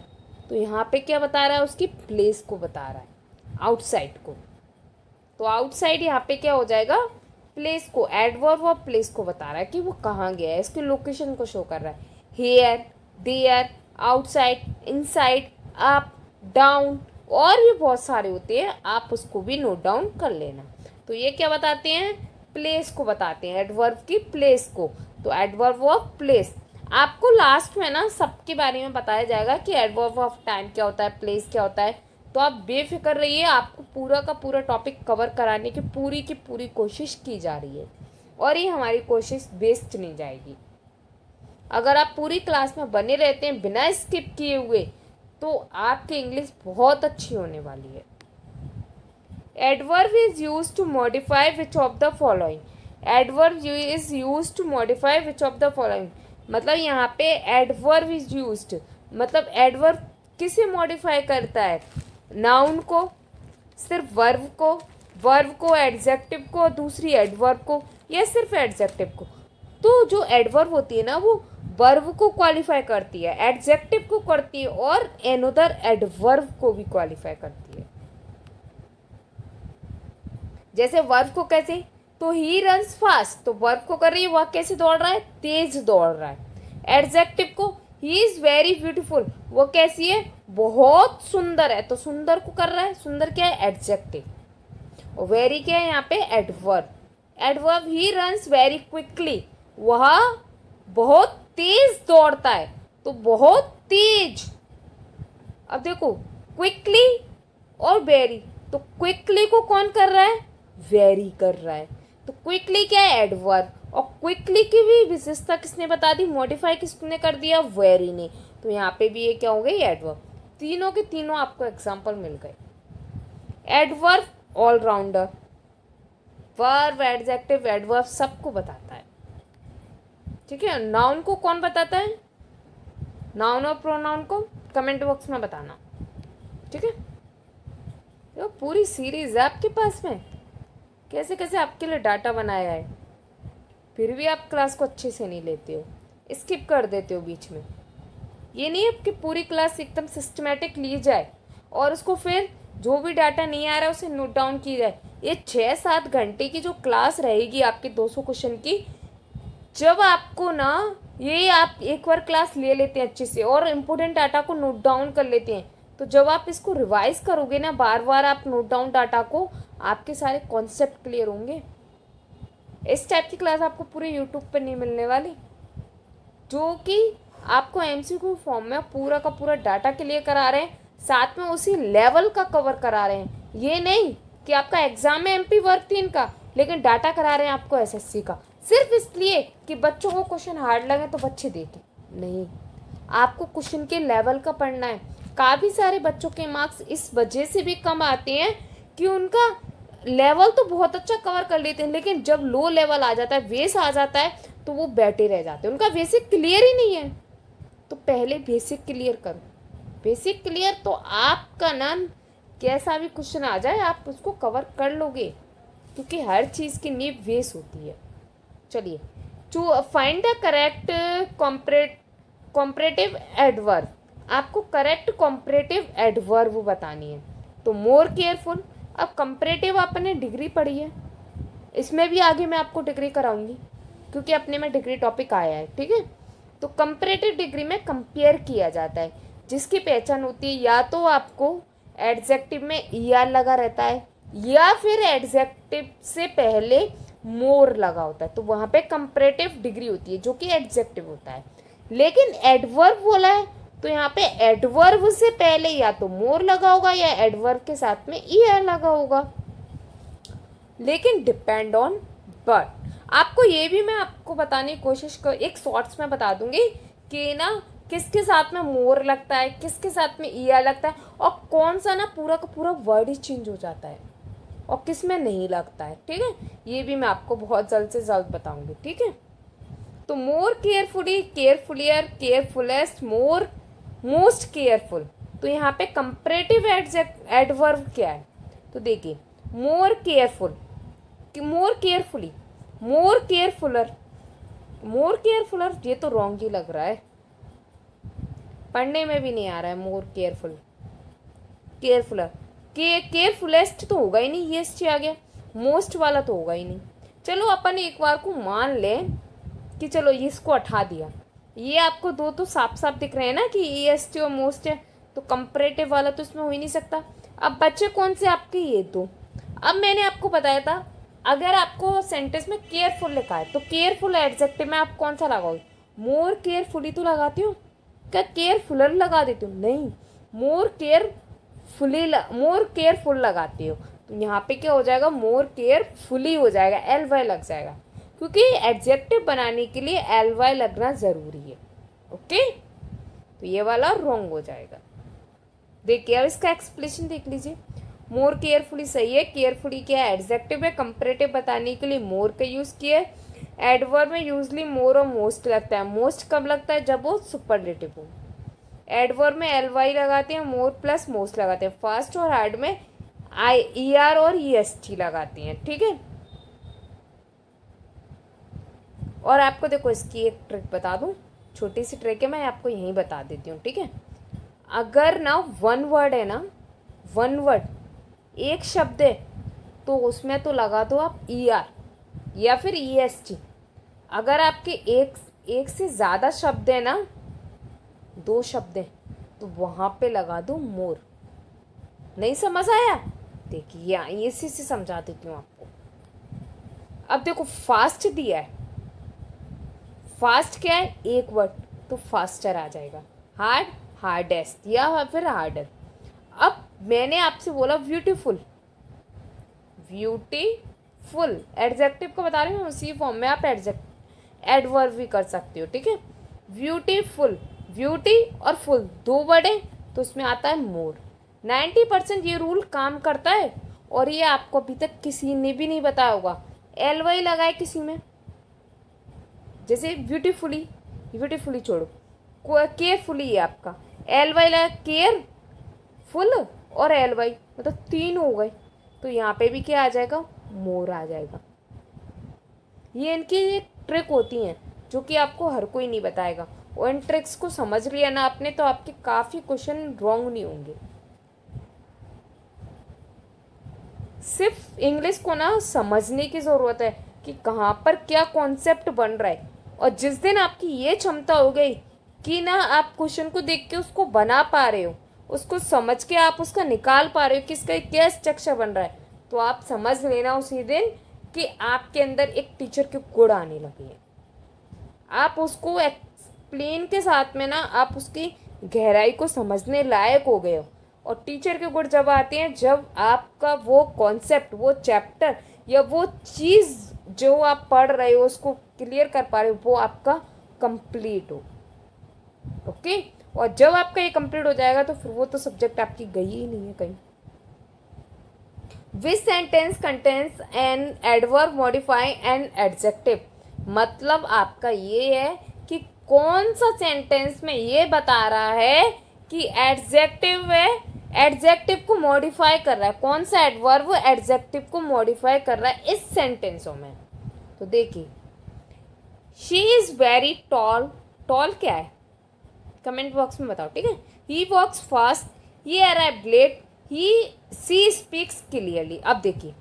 तो यहाँ पे क्या बता रहा है? उसकी प्लेस को बता रहा है, आउटसाइड को। तो आउटसाइड यहाँ पे क्या हो जाएगा? प्लेस को, एडवर्ब ऑफ प्लेस को बता रहा है कि वो कहाँ गया है, इसकी लोकेशन को शो कर रहा है। Here, there, outside, inside, up, down, और भी बहुत सारे होते हैं, आप उसको भी नोट डाउन कर लेना। तो ये क्या बताते हैं? प्लेस को बताते हैं, एडवर्ब की प्लेस को। तो एडवर्ब ऑफ प्लेस। आपको लास्ट में ना सबके बारे में बताया जाएगा कि एडवर्ब ऑफ टाइम क्या होता है, प्लेस क्या होता है। तो आप बेफिक्र रहिए, आपको पूरा का पूरा टॉपिक कवर कराने की पूरी कोशिश की जा रही है, और ये हमारी कोशिश वेस्ट नहीं जाएगी। अगर आप पूरी क्लास में बने रहते हैं बिना स्किप किए हुए, तो आपकी इंग्लिश बहुत अच्छी होने वाली है। Adverb is used to modify which of the following. Adverb is used to modify which of the following, मतलब यहाँ पे एडवर्ब इज यूज्ड, मतलब एडवर्ब किसे मॉडिफाई करता है? नाउन को, सिर्फ वर्ब को, एडजेक्टिव को, दूसरी एडवर्ब को, या सिर्फ एडजेक्टिव को? तो जो एडवर्ब होती है ना वो वर्ब को क्वालिफाई करती है, एडजेक्टिव को करती है और एनोदर एडवर्ब को भी क्वालिफाई करती है। जैसे वर्ब को कैसे, तो ही रन्स फास्ट, तो वर्ब को कर रही है, वह कैसे दौड़ रहा है, तेज दौड़ रहा है। एडजेक्टिव को ही इज वेरी ब्यूटीफुल, वो कैसी है, बहुत सुंदर है, तो सुंदर को कर रहा है, सुंदर क्या है, एडजेक्टिव। और वेरी क्या है यहाँ पे, adverb. Adverb he runs very quickly, वह बहुत तेज दौड़ता है, तो बहुत तेज। अब देखो क्विकली और वेरी, तो क्विकली को कौन कर रहा है, वेरी कर रहा है, तो क्विकली क्या है, एडवर्ब। और क्विकली की भी विशेषता किसने बता दी, मॉडिफाई किसने कर दिया, वेरी ने, तो यहाँ पे भी ये क्या हो गई, एडवर्ब। तीनों के तीनों आपको एग्जाम्पल मिल गए। Adverb allrounder, verb, adjective, adverb सबको बताता है, ठीक है। नाउन को कौन बताता है, नाउन और प्रोनाउन को कमेंट बॉक्स में बताना, ठीक है। तो पूरी सीरीज है आपके पास में, कैसे कैसे आपके लिए डाटा बनाया है, फिर भी आप क्लास को अच्छे से नहीं लेते हो, स्किप कर देते हो बीच में। ये नहीं है कि पूरी क्लास एकदम सिस्टमेटिक ली जाए और उसको फिर जो भी डाटा नहीं आ रहा है उसे नोट डाउन की जाए। ये 6-7 घंटे की जो क्लास रहेगी आपके 200 क्वेश्चन की, जब आपको ना ये आप एक बार क्लास ले लेते हैं अच्छे से और इम्पोर्टेंट डाटा को नोट डाउन कर लेते हैं, तो जब आप इसको रिवाइज करोगे ना बार बार आप नोट डाउन डाटा को, आपके सारे कॉन्सेप्ट क्लियर होंगे। इस टाइप की क्लास आपको पूरे यूट्यूब पर नहीं मिलने वाली, जो कि आपको एमसीक्यू फॉर्म में पूरा का पूरा डाटा क्लियर करा रहे हैं, साथ में उसी लेवल का कवर करा रहे हैं। ये नहीं कि आपका एग्जाम में एमपी वर्क 3 का, लेकिन डाटा करा रहे हैं आपको एसएससी का, सिर्फ इसलिए कि बच्चों को क्वेश्चन हार्ड लगे तो बच्चे देखें। नहीं, आपको क्वेश्चन के लेवल का पढ़ना है। काफ़ी सारे बच्चों के मार्क्स इस वजह से भी कम आते हैं कि उनका लेवल तो बहुत अच्छा कवर कर लेते हैं, लेकिन जब लो लेवल आ जाता है, बेस आ जाता है, तो वो बैठे रह जाते हैं, उनका बेसिक क्लियर ही नहीं है। तो पहले बेसिक क्लियर करो, बेसिक क्लियर तो आपका ना कैसा भी क्वेश्चन आ जाए आप उसको कवर कर लोगे, क्योंकि हर चीज़ की नींव बेस होती है। चलिए, to find the correct comparative adverb, आपको करेक्ट कॉम्परेटिव एडवर्ब बतानी है। तो मोर केयरफुल, अब कंपैरेटिव आपने डिग्री पढ़ी है, इसमें भी आगे मैं आपको डिग्री कराऊंगी क्योंकि अपने में डिग्री टॉपिक आया है, ठीक है। तो कंपैरेटिव डिग्री में कंपेयर किया जाता है, जिसकी पहचान होती है या तो आपको एडजेक्टिव में ईआर लगा रहता है या फिर एडजेक्टिव से पहले मोर लगा होता है, तो वहाँ पे कंपैरेटिव डिग्री होती है जो कि एडजेक्टिव होता है। लेकिन एडवर्ब बोला है तो यहाँ पे एडवर्ब से पहले या तो मोर लगा होगा या एडवर्ब के साथ में ईआर लगा होगा, लेकिन डिपेंड ऑन वर्ड। आपको ये भी मैं आपको बताने की कोशिश कर, एक शॉर्ट्स में बता दूंगी कि ना किसके साथ में मोर लगता है, किसके साथ में ईआर लगता है, और कौन सा ना पूरा का पूरा वर्ड ही चेंज हो जाता है और किस में नहीं लगता है, ठीक है। ये भी मैं आपको बहुत जल्द से जल्द बताऊंगी, ठीक है। तो मोर केयरफुली, केयरफुलियर, केयरफुलेस्ट, मोर, मोस्ट केयरफुल, तो यहाँ पे कंपैरेटिव एडवर्ब क्या है, तो देखिए मोर केयरफुल, मोर केयरफुली, मोर केयरफुलर, मोर केयरफुलर, ये तो रॉन्ग ही लग रहा है, पढ़ने में भी नहीं आ रहा है। मोर केयरफुल, केयरफुलर, केयरफुलेस्ट तो होगा ही नहीं, ये एस आ गया, मोस्ट वाला तो होगा ही नहीं। चलो अपन एक बार को मान लें कि चलो इसको हटा दिया, ये आपको दो तो साफ साफ दिख रहे हैं ना कि EST और मोस्ट है, तो कंपैरेटिव वाला तो इसमें हो ही नहीं सकता। अब बच्चे कौन से आपके, ये दो। अब मैंने आपको बताया था अगर आपको सेंटेंस में केयरफुल लिखा है तो केयरफुल एडजेक्टिव में आप कौन सा लगाओगे, मोर केयरफुली तो लगाते हो, क्या केयरफुलर लगा देते हो, नहीं, मोर केयरफुल लगाते हो। तो यहाँ पे क्या हो जाएगा, मोर केयरफुली हो जाएगा, LY लग जाएगा, क्योंकि एडजेक्टिव बनाने के लिए LY लगना जरूरी है, ओके। तो ये वाला रॉन्ग हो जाएगा। देखिए अब इसका एक्सप्लेनेशन देख लीजिए। मोर केयरफुली सही है, केयरफुली क्या है, एडजेक्टिव है, कंपैरेटिव बताने के लिए मोर का यूज किया है। एडवर्ब में यूजली मोर और मोस्ट लगता है, मोस्ट कब लगता है, जब वो सुपरलेटिव हो। एडवर्ब में LY लगाते हैं, मोर प्लस मोस्ट लगाते हैं। फास्ट और हार्ड में ER और EST लगाते हैं, ठीक है। और आपको देखो इसकी एक ट्रिक बता दूं, छोटी सी ट्रिक है, मैं आपको यहीं बता देती हूँ, ठीक है। अगर ना वन वर्ड है ना, वन वर्ड एक शब्द है, तो उसमें तो लगा दो आप ER या फिर EST। अगर आपके एक से ज़्यादा शब्द है ना, 2 शब्द हैं, तो वहाँ पे लगा दो मोर। नहीं समझ आया? देखिए इसी से समझा देती हूँ आपको। अब देखो फास्ट दिया है, फास्ट क्या है, एक वर्ड, तो फास्टर आ जाएगा। हार्ड, हार्डेस्ट या फिर हार्डर। अब मैंने आपसे बोला ब्यूटीफुल, ब्यूटीफुल एडजेक्टिव को बता रही हूँ, उसी फॉर्म में आप एडवर्ब भी कर सकते हो, ठीक है। ब्यूटीफुल, ब्यूटी और फुल 2 वर्ड है, तो उसमें आता है मोर। 90% ये रूल काम करता है, और ये आपको अभी तक किसी ने भी नहीं बताया होगा। LY लगाए किसी में, जैसे ब्यूटीफुली, ब्यूटीफुली छोड़ो, केयरफुली है आपका, LY लगा, केयर फुल और LY, मतलब 3 हो गए, तो यहाँ पे भी क्या आ जाएगा, मोर आ जाएगा। ये इनकी एक ट्रिक होती हैं जो कि आपको हर कोई नहीं बताएगा, और इन ट्रिक्स को समझ लिया ना आपने, तो आपके काफ़ी क्वेश्चन रॉन्ग नहीं होंगे। सिर्फ इंग्लिश को ना समझने की ज़रूरत है कि कहाँ पर क्या कॉन्सेप्ट बन रहा है, और जिस दिन आपकी ये क्षमता हो गई कि ना आप क्वेश्चन को देख के उसको बना पा रहे हो, उसको समझ के आप उसका निकाल पा रहे हो कि इसका क्या स्ट्रक्चर बन रहा है, तो आप समझ लेना उसी दिन कि आपके अंदर एक टीचर के गुण आने लगे हैं। आप उसको एक्सप्लेन के साथ में ना आप उसकी गहराई को समझने लायक हो गए हो। और टीचर के गुण जब आते हैं, जब आपका वो कॉन्सेप्ट, वो चैप्टर या वो चीज़ जो आप पढ़ रहे हो उसको क्लियर कर पा रहे हो, वो आपका कंप्लीट हो। ओके, और जब आपका ये कंप्लीट हो जाएगा तो फिर वो तो सब्जेक्ट आपकी गई ही नहीं है कहीं। विच sentence contains an adverb modify an adjective, मतलब आपका ये है कि कौन सा सेंटेंस में ये बता रहा है कि एडजेक्टिव है, एडजेक्टिव को मॉडिफाई कर रहा है, कौन सा एडवर्ब एडजेक्टिव को मॉडिफाई कर रहा है इस सेंटेंसों में। तो देखिए, she is very tall, tall क्या है कमेंट बॉक्स में बताओ, ठीक है। He walks fast, he arrived late, she speaks clearly. अब देखिए,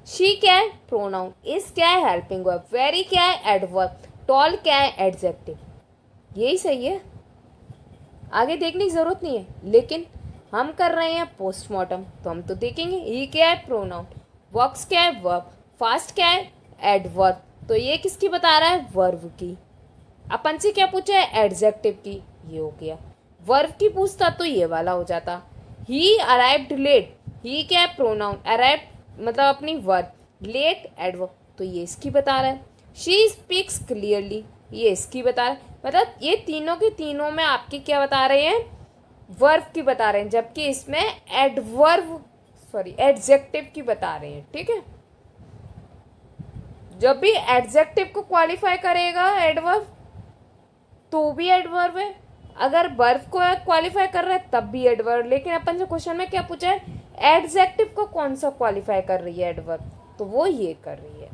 शी क्या है, प्रोनाउन, इज क्या है, हेल्पिंग वर्ब, वेरी क्या है, एडवर्ब, टॉल क्या है, एडजेक्टिव। यही सही है, आगे देखने की जरूरत नहीं है, लेकिन हम कर रहे हैं पोस्टमार्टम, तो हम तो देखेंगे। ही क्या है, प्रोनाउन, वॉक्स क्या है, वर्ब, फास्ट क्या है, एडवर्ब, तो ये किसकी बता रहा है, वर्ब की। अपन से क्या पूछा है, एडजेक्टिव की, ये हो गया। वर्ब की पूछता तो ये वाला हो जाता। ही अराइव्ड लेट, ही क्या है, प्रोनाउन, अराइव्ड मतलब अपनी वर्ब, लेट एडवर्ब, तो ये इसकी बता रहा है। शी स्पीक्स क्लियरली, ये इसकी बता रहा है। मतलब ये तीनों के तीनों में आपकी क्या बता रहे हैं, वर्ब की बता रहे हैं, जबकि इसमें एडजेक्टिव की बता रहे हैं, ठीक है। जब भी एडजेक्टिव को क्वालिफाई करेगा एडवर्ब, तो भी एडवर्ब है, अगर वर्ब को क्वालिफाई कर रहा है तब भी एडवर्ब। लेकिन अपन से क्वेश्चन में क्या पूछा है, एडजेक्टिव को कौन सा क्वालिफाई कर रही है, एडवर्ब, तो वो ये कर रही है।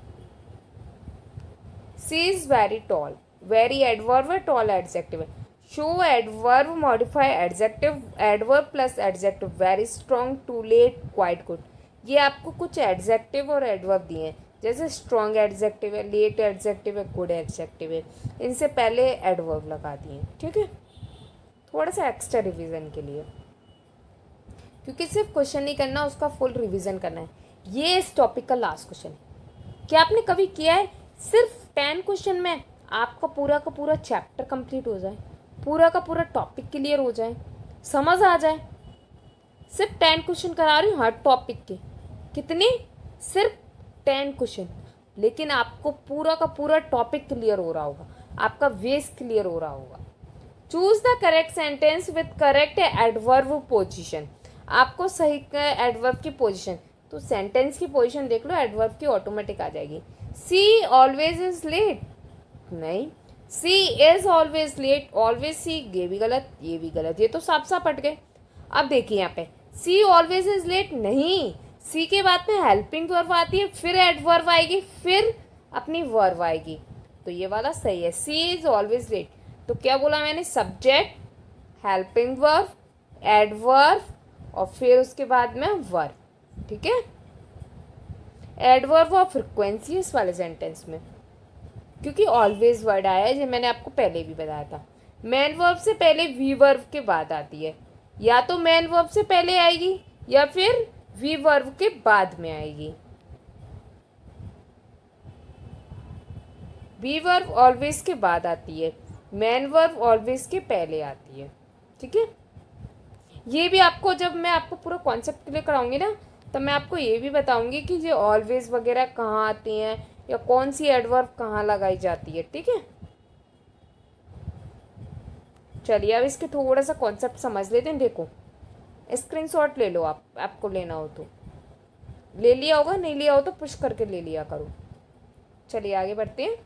She is very tall, very adverb है, टॉल एडजेक्टिव है। So adverb modify adjective, adverb plus adjective, very strong, too late, quite good. ये आपको कुछ एडजेक्टिव और एडवर्ब दिए हैं, जैसे स्ट्रॉन्ग एडजेक्टिव है, लेट एडजेक्टिव है, गुड एडजेक्टिव है, इनसे पहले एडवर्ब लगा दिए, ठीक है। थोड़ा सा एक्स्ट्रा रिवीजन के लिए, क्योंकि सिर्फ क्वेश्चन नहीं करना, उसका फुल रिवीजन करना है। ये इस टॉपिक का लास्ट क्वेश्चन है। क्या आपने कभी किया है सिर्फ 10 क्वेश्चन में आपका पूरा का पूरा चैप्टर कंप्लीट हो जाए, पूरा का पूरा टॉपिक क्लियर हो जाए, समझ आ जाए? सिर्फ 10 क्वेश्चन करा रही हूँ हर टॉपिक के, कितने, सिर्फ 10 क्वेश्चन, लेकिन आपको पूरा का पूरा टॉपिक क्लियर हो रहा होगा, आपका वेस क्लियर हो रहा होगा। Choose the correct sentence with correct adverb position, आपको सही एडवर्ब की पोजीशन, तो सेंटेंस की पोजीशन देख लो, एडवर्ब की ऑटोमेटिक आ जाएगी। सी ऑलवेज इज लेट, नहीं, she is always late, always she, ये भी गलत, ये भी गलत, ये तो साफ साफ हट गए। अब देखिए यहाँ पे सी ऑलवेज इज लेट, नहीं, सी के बाद में हेल्पिंग वर्ब आती है, फिर एडवर्ब आएगी, फिर अपनी वर्ब आएगी। तो ये वाला सही है, सी इज ऑलवेज लेट। तो क्या बोला मैंने, सब्जेक्ट, हेल्पिंग वर्ब, एडवर्ब और फिर उसके बाद में वर्ब। ठीक है, एडवर्ब और फ्रिक्वेंसी इस वाले सेंटेंस में, क्योंकि ऑलवेज वर्ड आया है, जो मैंने आपको पहले भी बताया था। मेन वर्ब से पहले वी वर्ब के बाद आती है, या तो मेन वर्ब से पहले आएगी या फिर वी वर्ब के बाद में आएगी। वी वर्ब ऑलवेज के बाद आती है, मेन वर्ब ऑलवेज के पहले आती है। ठीक है, ये भी आपको जब मैं आपको पूरा कॉन्सेप्ट क्लियर कराऊंगी ना, तो मैं आपको ये भी बताऊंगी कि ये ऑलवेज वगैरह कहाँ आती हैं या कौन सी एडवर्ब कहाँ लगाई जाती है। ठीक है, चलिए अब इसके थोड़ा सा कॉन्सेप्ट समझ लेते हैं। देखो, स्क्रीनशॉट ले लो, आपको लेना हो तो ले लिया होगा, नहीं लिया हो तो पुश करके ले लिया करो। चलिए आगे बढ़ते हैं।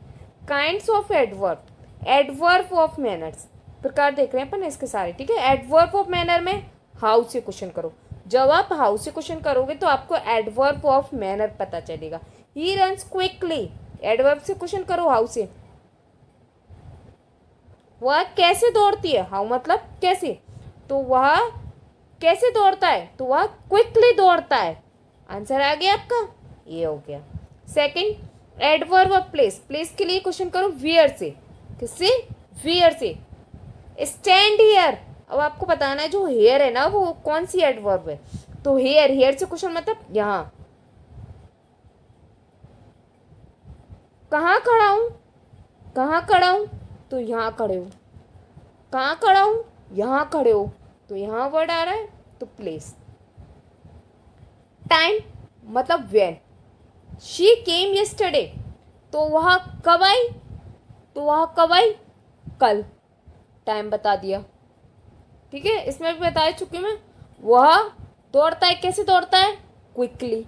Kinds of adverb, adverb of manners, प्रकार देख रहे हैं अपन इसके सारे। ठीक है, एडवर्ब ऑफ मैनर में हाउ से क्वेश्चन करो। जब आप हाउ से क्वेश्चन करोगे तो आपको एडवर्ब ऑफ मैनर पता चलेगा। ही रन्स क्विकली, एडवर्ब से क्वेश्चन करो हाउ से। वह कैसे दौड़ती है, हाउ मतलब कैसे, तो वह कैसे दौड़ता है, तो वह क्विकली दौड़ता है। आंसर आ गया आपका, ये हो गया। Second, adverb of place, place के लिए क्वेश्चन करो वेयर से। किससे, वेयर से। स्टैंड हियर, अब आपको बताना है जो हेयर है ना वो कौन सी एडवर्ब है, तो हेयर, हेयर से क्वेश्चन मतलब यहाँ। कहाँ खड़ा हूँ, कहाँ खड़ा हूँ, तो यहाँ खड़े हो। कहाँ खड़ा हूँ, यहाँ खड़े हो, तो यहाँ वर्ड आ रहा है, तो प्लेस। टाइम मतलब व्हेन। शी केम यस्टरडे, तो वह कब आई, तो वह कब आई, कल। टाइम बता दिया। ठीक है, इसमें भी बता चुकी मैं। वह दौड़ता है, कैसे दौड़ता है, quickly.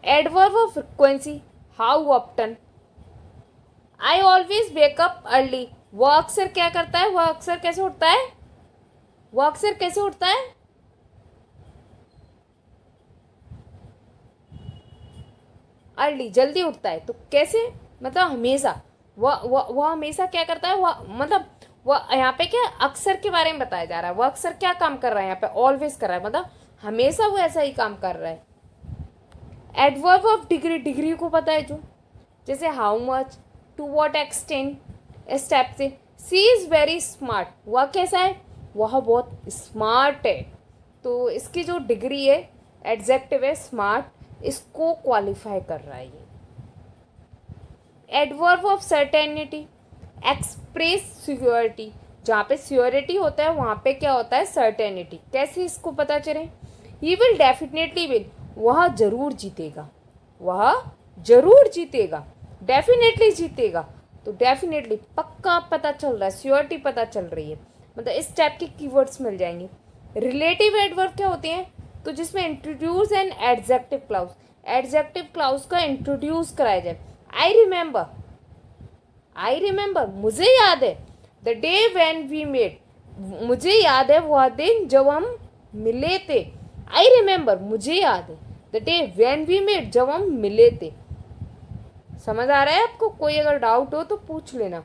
Adverb of frequency, how often. I always wake up early, वह अक्सर क्या करता है, वह अक्सर कैसे उठता है, वह अक्सर कैसे उठता है, अर्ली, जल्दी उठता है। तो कैसे मतलब हमेशा, वह हमेशा क्या करता है, वह मतलब वह यहाँ पे क्या अक्सर के बारे में बताया जा रहा है। वह अक्सर क्या काम कर रहा है, यहाँ पे ऑलवेज कर रहा है, मतलब हमेशा वो ऐसा ही काम कर रहा है। एडवर्ब ऑफ डिग्री, डिग्री को पता है जो, जैसे how much, to what extent, इस टाइप से। सी इज वेरी स्मार्ट, वह कैसा है, वह बहुत स्मार्ट है। तो इसकी जो डिग्री है, एडजेक्टिव है स्मार्ट, इसको क्वालिफाई कर रहा है ये। Adverb of certainty, express security, जहाँ पे सिक्योरिटी होता है वहाँ पे क्या होता है, सर्टेनिटी। कैसे इसको पता चले, ही विल डेफिनेटली विल, वह जरूर जीतेगा, वह जरूर जीतेगा, डेफिनेटली जीतेगा। तो डेफिनेटली पक्का पता चल रहा है, सिक्योरिटी पता चल रही है, मतलब इस टाइप के कीवर्ड्स मिल जाएंगे। रिलेटिव एडवर्ब क्या होते हैं, तो जिसमें introduce an adjective clause, adjective clause का इंट्रोड्यूस कराया जाए। आई रिमेंबर, आई रिमेंबर मुझे याद है, the day when we met, मुझे याद है वह दिन जब हम मिले थे। आई रिमेंबर मुझे याद है, the day when we met, जब हम मिले थे। समझ आ रहा है आपको, कोई अगर डाउट हो तो पूछ लेना।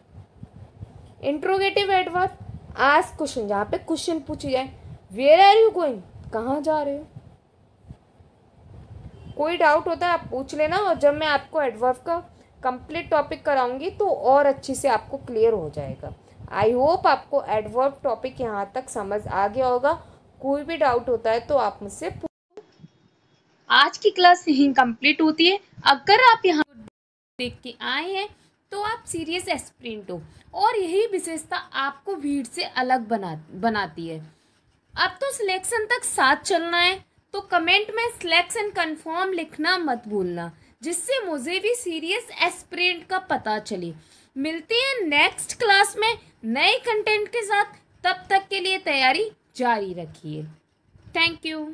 इंट्रोगेटिव एडवर्ब, आस्क क्वेश्चन, जहाँ पे क्वेश्चन पूछी जाए। वेयर आर यू गोइंग, कहाँ जा रहे हो। कोई डाउट होता है आप पूछ लेना, और जब मैं आपको एडवर्ब का कंप्लीट टॉपिक कराऊंगी तो और अच्छी से आपको क्लियर हो जाएगा। आई होप आपको एडवर्ब टॉपिक यहाँ तक समझ आ गया होगा। कोई भी डाउट होता है तो आप मुझसे आज की क्लास यहीं कंप्लीट होती है। अगर आप यहाँ देख के आए हैं तो आप सीरियस एस्पिरेंट हो, और यही विशेषता आपको भीड़ से अलग बनाती है। अब तो सिलेक्शन तक साथ चलना है, तो कमेंट में सिलेक्शन कंफर्म लिखना मत भूलना, जिससे मुझे भी सीरियस एस्पिरेंट का पता चले। मिलते हैं नेक्स्ट क्लास में नए कंटेंट के साथ, तब तक के लिए तैयारी जारी रखिए। Thank you.